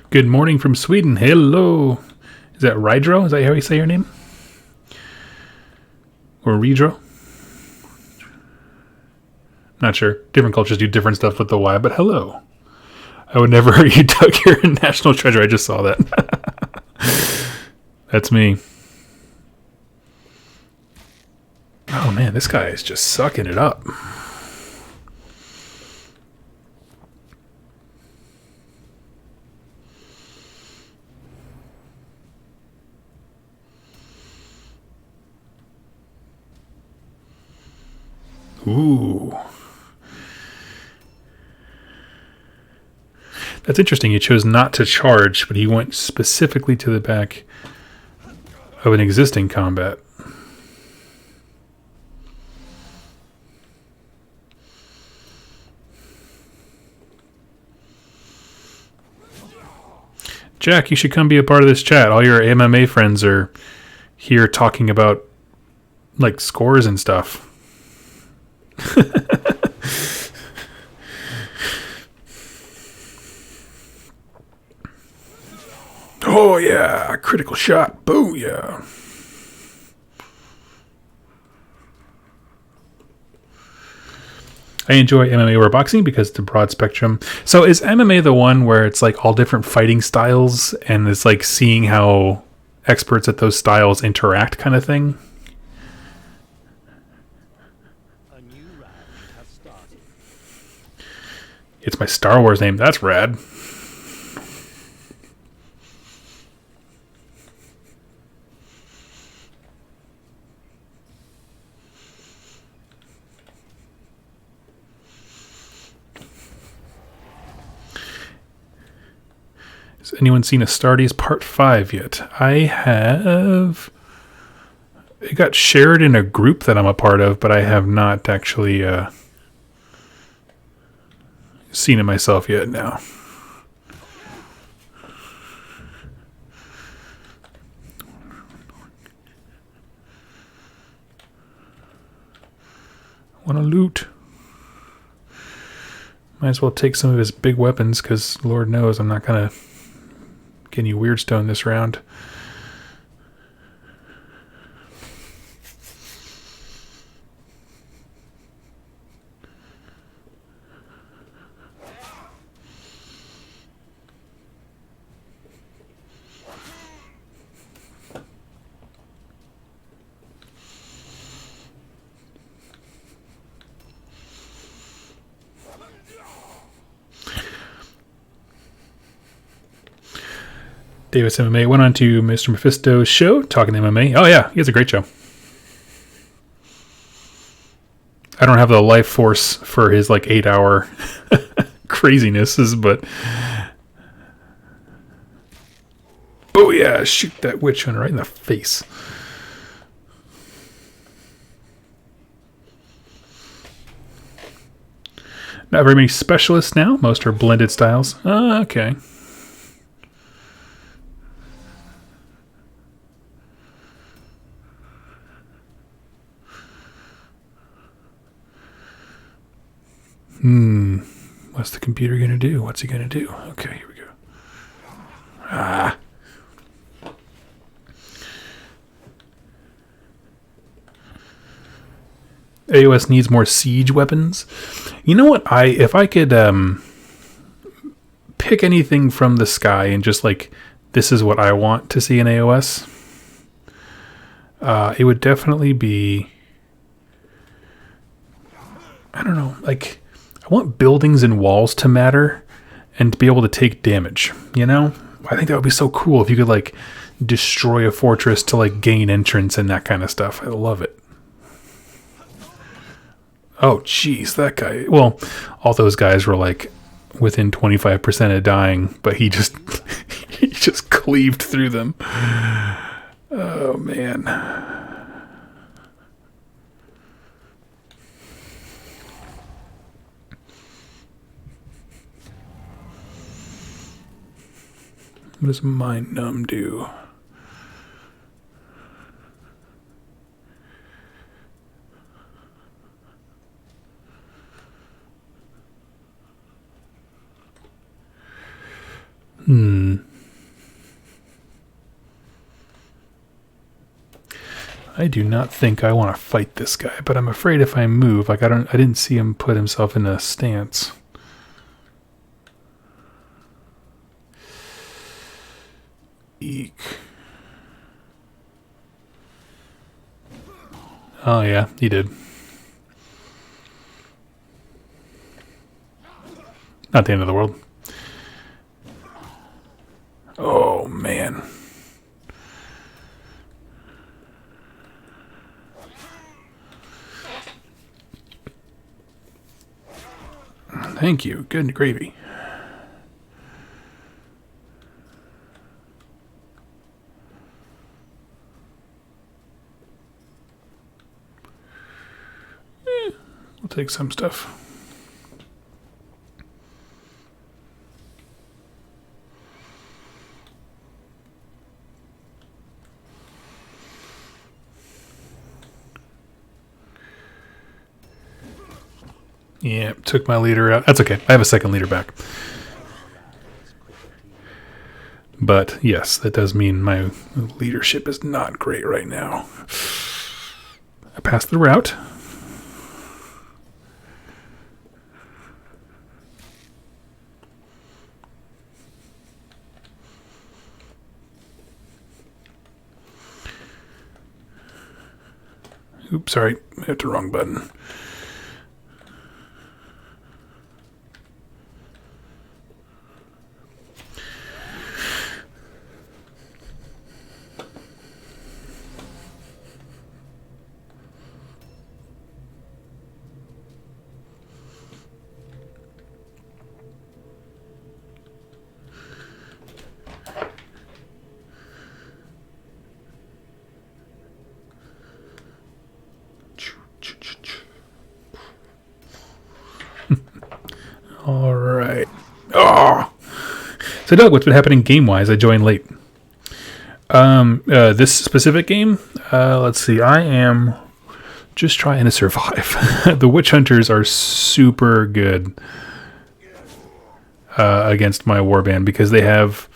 Good morning from Sweden. Hello. Is that Rydro? Is that how you say your name? Or Rydro? Not sure. Different cultures do different stuff with the Y, but hello. I would never hurt you, Doug. You're a national treasure. I just saw that. That's me. Oh man, this guy is just sucking it up. Ooh. That's interesting. He chose not to charge, but he went specifically to the back of an existing combat. Jack, you should come be a part of this chat. All your MMA friends are here talking about like scores and stuff. Oh yeah, critical shot. Booyah. I enjoy MMA over boxing because it's a broad spectrum. So is MMA the one where it's like all different fighting styles and it's like seeing how experts at those styles interact kind of thing? A new round has started. It's my Star Wars name. That's rad. Has anyone seen Astartes Part 5 yet? I have. It got shared in a group that I'm a part of, but I have not actually seen it myself yet now. I want to loot. Might as well take some of his big weapons, because Lord knows I'm not going to get any weird stone this round. Davis MMA went on to Mr. Mephisto's show, talking MMA. Oh yeah, he has a great show. I don't have the life force for his like 8-hour crazinesses, but booyah, shoot that witch hunter right in the face. Not very many specialists now. Most are blended styles. Okay. What's the computer going to do? What's he going to do? Okay, here we go. AOS needs more siege weapons. You know what? If I could pick anything from the sky and just like, this is what I want to see in AOS, it would definitely be, I don't know, like, I want buildings and walls to matter and to be able to take damage, you know? I think that would be so cool if you could, like, destroy a fortress to, like, gain entrance and that kind of stuff. I love it. Oh, jeez, that guy. Well, all those guys were, like, within 25% of dying, but he just he just cleaved through them. Oh, man. What does Mind Numb do? I do not think I want to fight this guy, but I'm afraid if I move, like I didn't see him put himself in a stance. Eek. Oh yeah, he did. Not the end of the world. Oh man. Thank you. Good gravy. We'll take some stuff. Yeah, took my leader out. That's okay. I have a second leader back. But yes, that does mean my leadership is not great right now. I passed the route. Oops, sorry. I hit the wrong button. All right. Oh. So, Doug, what's been happening game-wise? I joined late. This specific game, let's see. I am just trying to survive. The Witch Hunters are super good against my warband because they have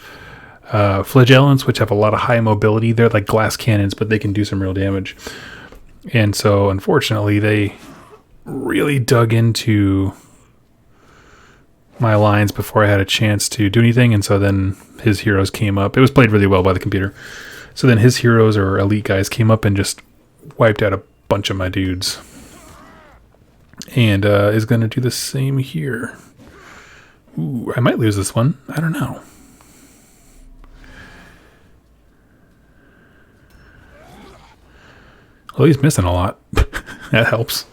flagellants, which have a lot of high mobility. They're like glass cannons, but they can do some real damage. And so, unfortunately, they really dug into my lines before I had a chance to do anything, and so then his heroes came up. It was played really well by the computer. So then his heroes or elite guys came up and just wiped out a bunch of my dudes. And is going to do the same here. Ooh, I might lose this one. I don't know. Well, he's missing a lot. That helps.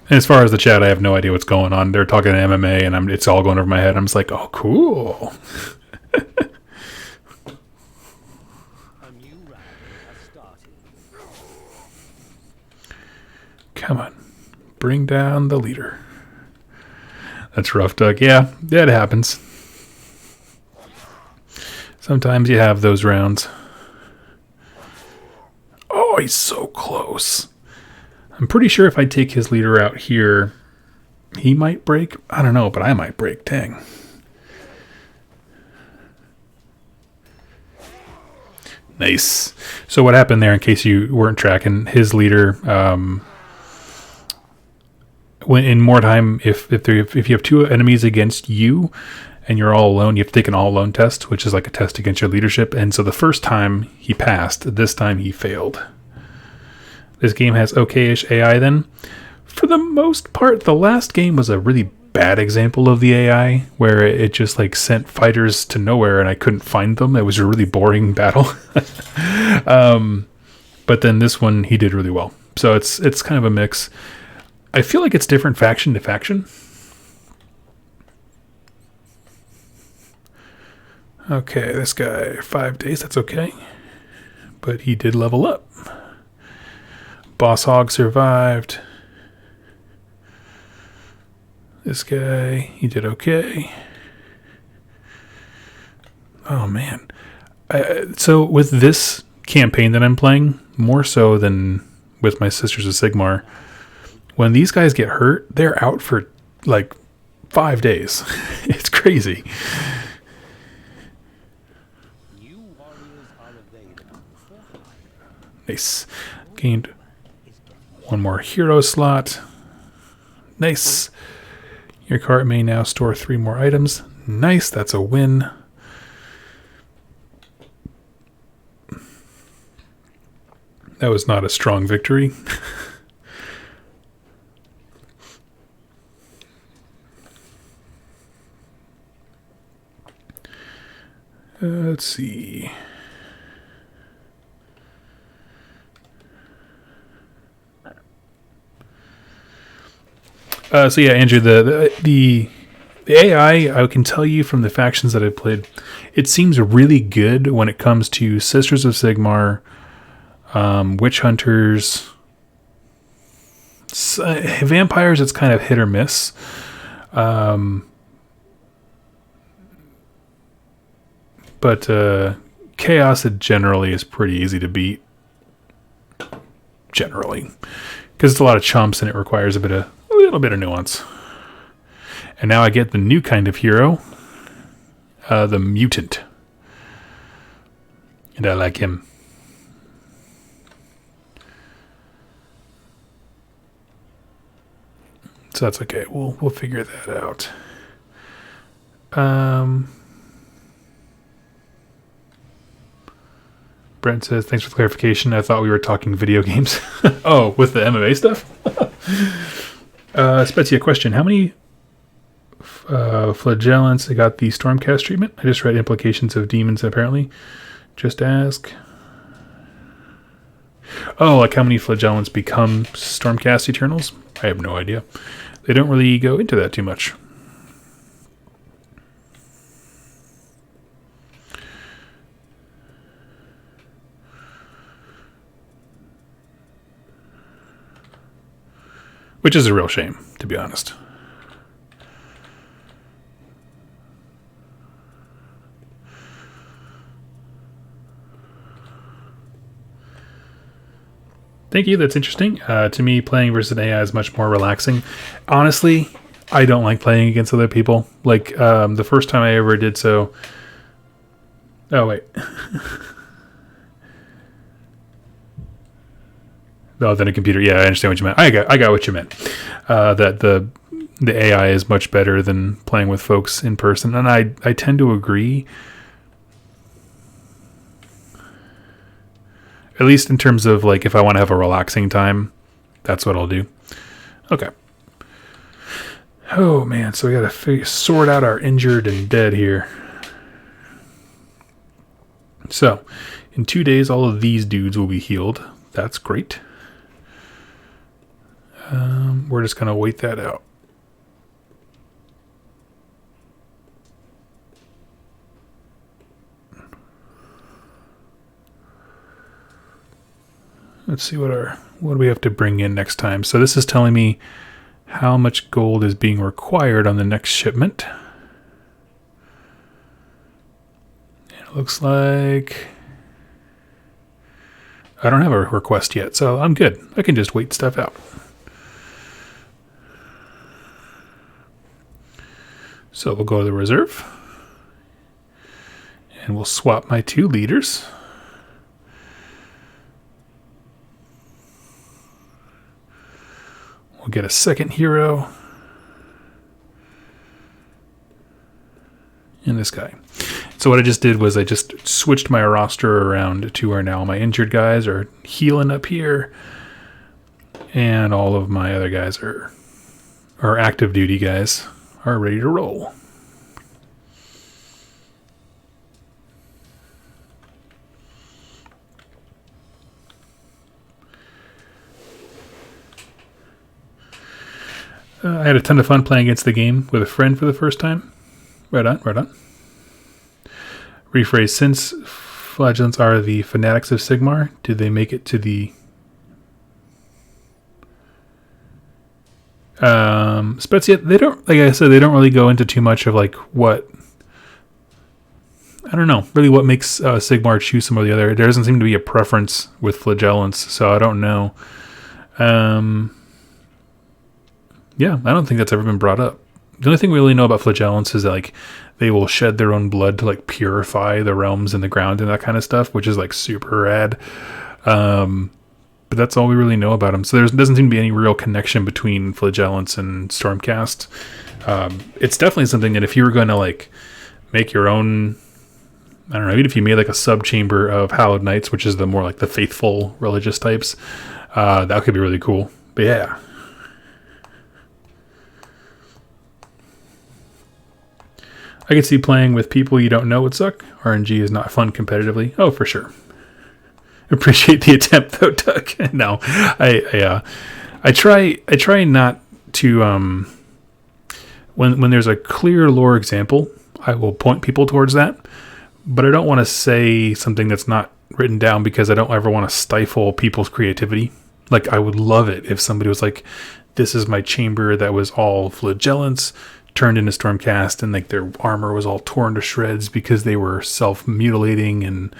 And as far as the chat, I have no idea what's going on. They're talking MMA, and it's all going over my head. I'm just like, oh, cool. A new round has started. Come on. Bring down the leader. That's rough, Doug. Yeah, that happens. Sometimes you have those rounds. Oh, he's so close. I'm pretty sure if I take his leader out here, he might break. I don't know, but I might break. Dang. Nice. So what happened there, in case you weren't tracking, his leader, when in Mordheim, if you have two enemies against you and you're all alone, you have to take an all alone test, which is like a test against your leadership. And so the first time he passed, this time he failed. This game has okay-ish AI then. For the most part, the last game was a really bad example of the AI, where it just like sent fighters to nowhere and I couldn't find them. It was a really boring battle. But then this one, he did really well. So it's kind of a mix. I feel like it's different faction to faction. Okay, this guy, 5 days, that's okay. But he did level up. Boss Hog survived. This guy, he did okay. Oh, man. So with this campaign that I'm playing, more so than with my Sisters of Sigmar, when these guys get hurt, they're out for like 5 days. It's crazy. New warriors are available for hire. Nice. Gained one more hero slot. Nice. Your cart may now store 3 more items. Nice, that's a win. That was not a strong victory. Let's see. So yeah, Andrew, the AI, I can tell you from the factions that I've played, it seems really good when it comes to Sisters of Sigmar, Witch Hunters, Vampires. It's kind of hit or miss. But Chaos, it generally is pretty easy to beat. Generally. Because it's a lot of chumps and it requires a little bit of nuance. And now I get the new kind of hero. The Mutant. And I like him. So that's okay. We'll figure that out. Brent says, thanks for the clarification. I thought we were talking video games. Oh, with the MMA stuff? Spezia, question. How many flagellants got the Stormcast treatment? I just read implications of demons, apparently. Just ask. Oh, like how many flagellants become Stormcast Eternals? I have no idea. They don't really go into that too much. Which is a real shame, to be honest. Thank you, that's interesting. To me, playing versus AI is much more relaxing. Honestly, I don't like playing against other people. Like, the first time I ever did so... Oh, wait. Oh, then a computer. Yeah, I understand what you meant. I got what you meant. That the AI is much better than playing with folks in person, and I tend to agree. At least in terms of like if I want to have a relaxing time, that's what I'll do. Okay. Oh man, so we gotta sort out our injured and dead here. So, in 2 days, all of these dudes will be healed. That's great. We're just going to wait that out. Let's see what do we have to bring in next time. So this is telling me how much gold is being required on the next shipment. And it looks like I don't have a request yet, so I'm good. I can just wait stuff out. So we'll go to the reserve. And we'll swap my 2 leaders. get a second hero. And this guy. So what I just did was I just switched my roster around to where now my injured guys are healing up here. And all of my other guys are active duty guys are ready to roll. I had a ton of fun playing against the game with a friend for the first time. Right on, right on. Rephrase, since flagellants are the fanatics of Sigmar, did they make it to the... Spezia, they don't, like I said, they don't really go into too much of like what... I don't know, really what makes Sigmar choose some or the other. There doesn't seem to be a preference with flagellants, so I don't know. Yeah, I don't think that's ever been brought up. The only thing we really know about flagellants is that, like, they will shed their own blood to like purify the realms and the ground and that kind of stuff, which is like super rad. But that's all we really know about them. So there doesn't seem to be any real connection between flagellants and Stormcast. It's definitely something that if you were going to like make your own, I don't know, even if you made like a sub chamber of Hallowed Knights, which is the more like the faithful religious types, that could be really cool. But yeah. I could see playing with people you don't know would suck. RNG is not fun competitively. Oh, for sure. Appreciate the attempt though, Doug. No, I try not to when there's a clear lore example, I will point people towards that, but I don't want to say something that's not written down because I don't ever want to stifle people's creativity. Like, I would love it if somebody was like, this is my chamber that was all flagellants turned into Stormcast, and like their armor was all torn to shreds because they were self-mutilating and,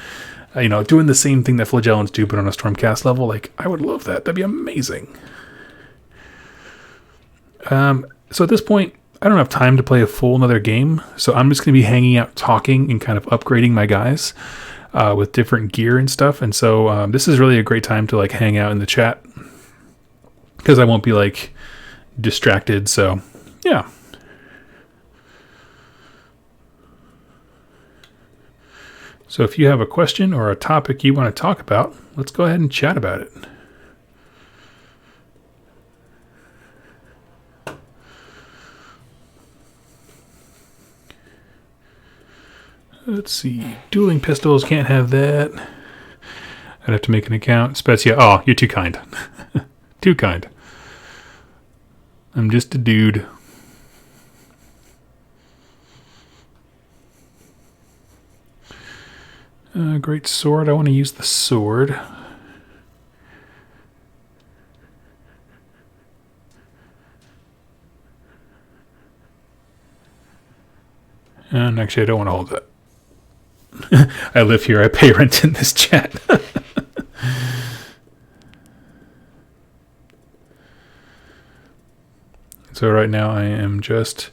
you know, doing the same thing that flagellants do, but on a Stormcast level. Like, I would love that. That'd be amazing. So at this point, I don't have time to play a full another game, so I'm just going to be hanging out, talking, and kind of upgrading my guys with different gear and stuff. And so this is really a great time to like hang out in the chat because I won't be like distracted. So yeah. So if you have a question or a topic you want to talk about, let's go ahead and chat about it. Let's see. Dueling pistols, can't have that. I'd have to make an account. Spezia, oh, you're too kind. Too kind. I'm just a dude. Great sword. I want to use the sword. And actually, I don't want to hold that. I live here. I pay rent in this chat. So right now I am just...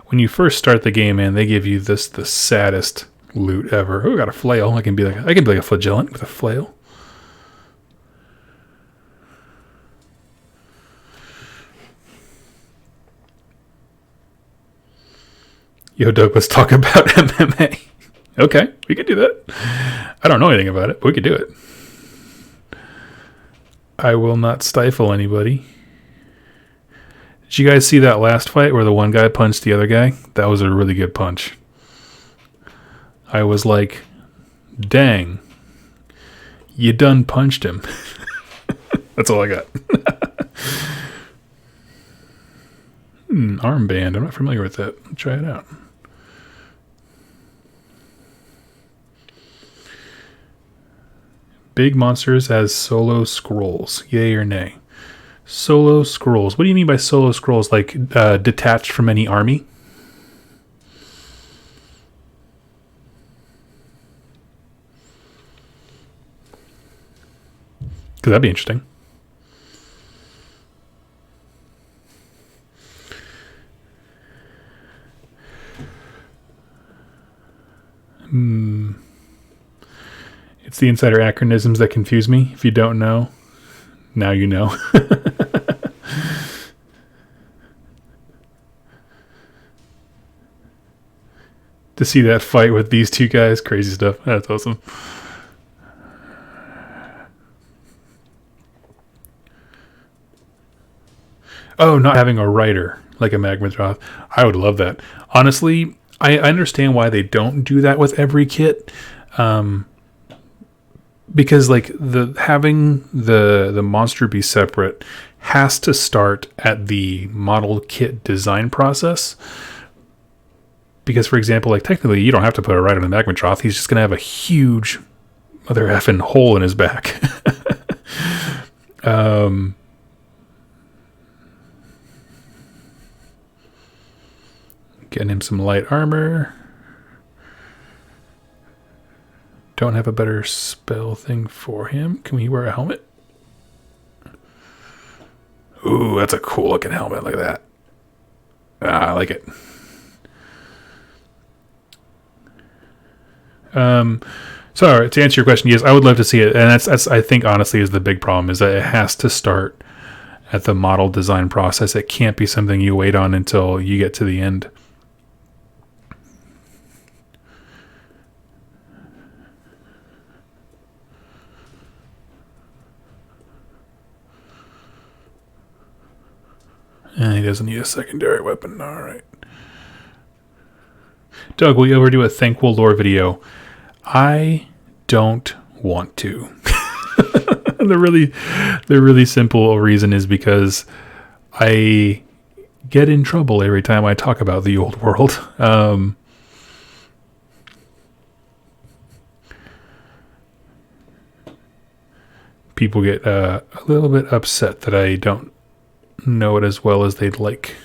When you first start the game, man, they give you the saddest loot ever. Oh, I got a flail. I can be like a flagellant with a flail. Yo, Doug, let's talk about MMA. Okay, we could do that. I don't know anything about it, but we could do it. I will not stifle anybody. Did you guys see that last fight where the one guy punched the other guy? That was a really good punch. I was like, dang, you done punched him. That's all I got. Armband. I'm not familiar with that. I'll try it out. Big monsters as solo scrolls. Yay or nay? Solo scrolls. What do you mean by solo scrolls? Like detached from any army? Because that'd be interesting. It's the insider acronyms that confuse me. If you don't know, now you know. to see that fight with these two guys. Crazy stuff. That's awesome. Oh, not having a writer like a Magmadroth. I would love that. Honestly, I understand why they don't do that with every kit. Because like having the monster be separate has to start at the model kit design process. Because, for example, like technically you don't have to put a writer on the Magmadroth. He's just going to have a huge mother effing hole in his back. Getting him some light armor. Don't have a better spell thing for him. Can we wear a helmet? Ooh, that's a cool looking helmet. Look at that. I like it. So to answer your question, yes, I would love to see it, and that's I think honestly is the big problem, is that it has to start at the model design process. It can't be something you wait on until you get to the end. And he doesn't need a secondary weapon. All right. Doug, will you ever do a Thankful Lore video? I don't want to. The really simple reason is because I get in trouble every time I talk about the old world. People get a little bit upset that I don't know it as well as they'd like.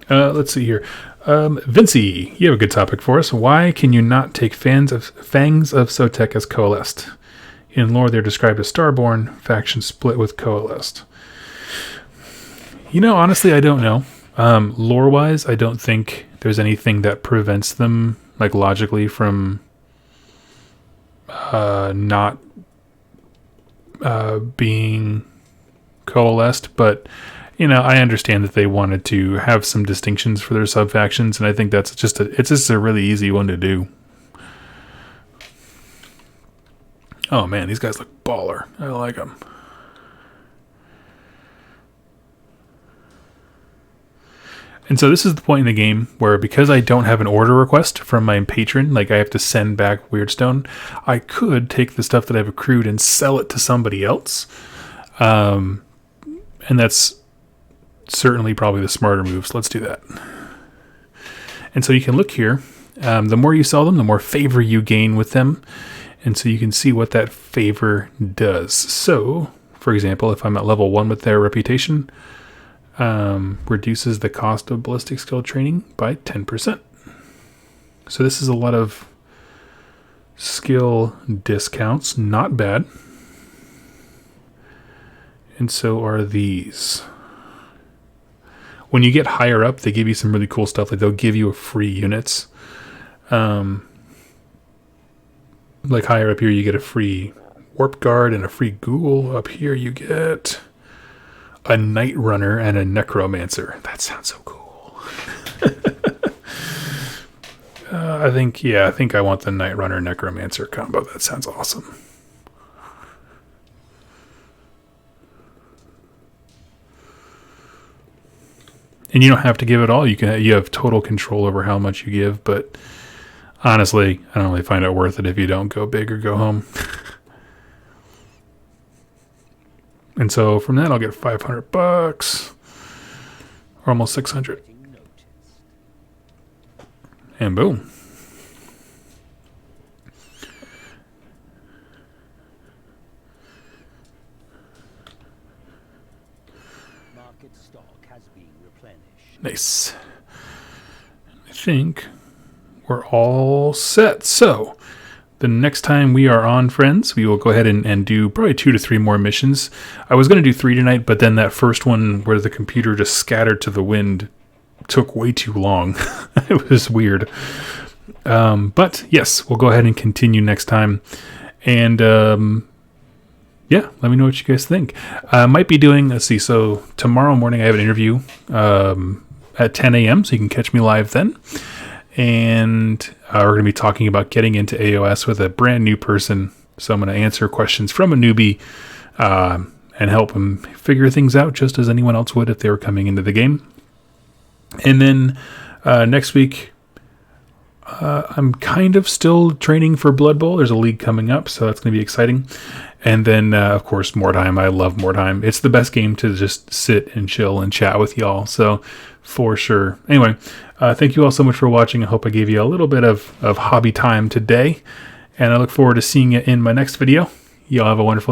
Let's see here. Vinci, you have a good topic for us. Why can you not take Fangs of Sotek as Coalesced? In lore, they're described as Starborn, faction split with Coalesced. You know, honestly, I don't know. Lore-wise, I don't think there's anything that prevents them, like, logically from not being coalesced, but you know, I understand that they wanted to have some distinctions for their sub-factions, and I think that's just a really easy one to do. Oh man, these guys look baller. I like them. And so this is the point in the game where, because I don't have an order request from my patron, like I have to send back Weirdstone, I could take the stuff that I've accrued and sell it to somebody else. And that's certainly probably the smarter move, so let's do that. And so you can look here. The more you sell them, the more favor you gain with them. And so you can see what that favor does. So, for example, if I'm at level 1 with their reputation, reduces the cost of ballistic skill training by 10%. So this is a lot of skill discounts. Not bad. And so are these. When you get higher up, they give you some really cool stuff. Like they'll give you free units. Like higher up here, you get a free Warp Guard and a free Ghoul. Up here, you get a Night Runner and a Necromancer. That sounds so cool. I think I want the Night Runner Necromancer combo. That sounds awesome. And you don't have to give it all. You have total control over how much you give, but honestly, I don't really find it worth it if you don't go big or go home. And so from that, I'll get $500, or almost 600, and boom. Market stock has been replenished. Nice. I think we're all set. So the next time we are on, friends, we will go ahead and do probably 2 to 3 more missions. I was going to do 3 tonight, but then that first one where the computer just scattered to the wind took way too long. It was weird. But yes, we'll go ahead and continue next time. And yeah, let me know what you guys think. I might be doing, let's see, so tomorrow morning I have an interview at 10 a.m., so you can catch me live then. And we're going to be talking about getting into AOS with a brand new person. So I'm going to answer questions from a newbie and help them figure things out just as anyone else would if they were coming into the game. And then next week, I'm kind of still training for Blood Bowl. There's a league coming up, so that's going to be exciting. And then, of course, Mordheim. I love Mordheim. It's the best game to just sit and chill and chat with y'all. So, for sure. Anyway, thank you all so much for watching. I hope I gave you a little bit of hobby time today. And I look forward to seeing you in my next video. Y'all have a wonderful day.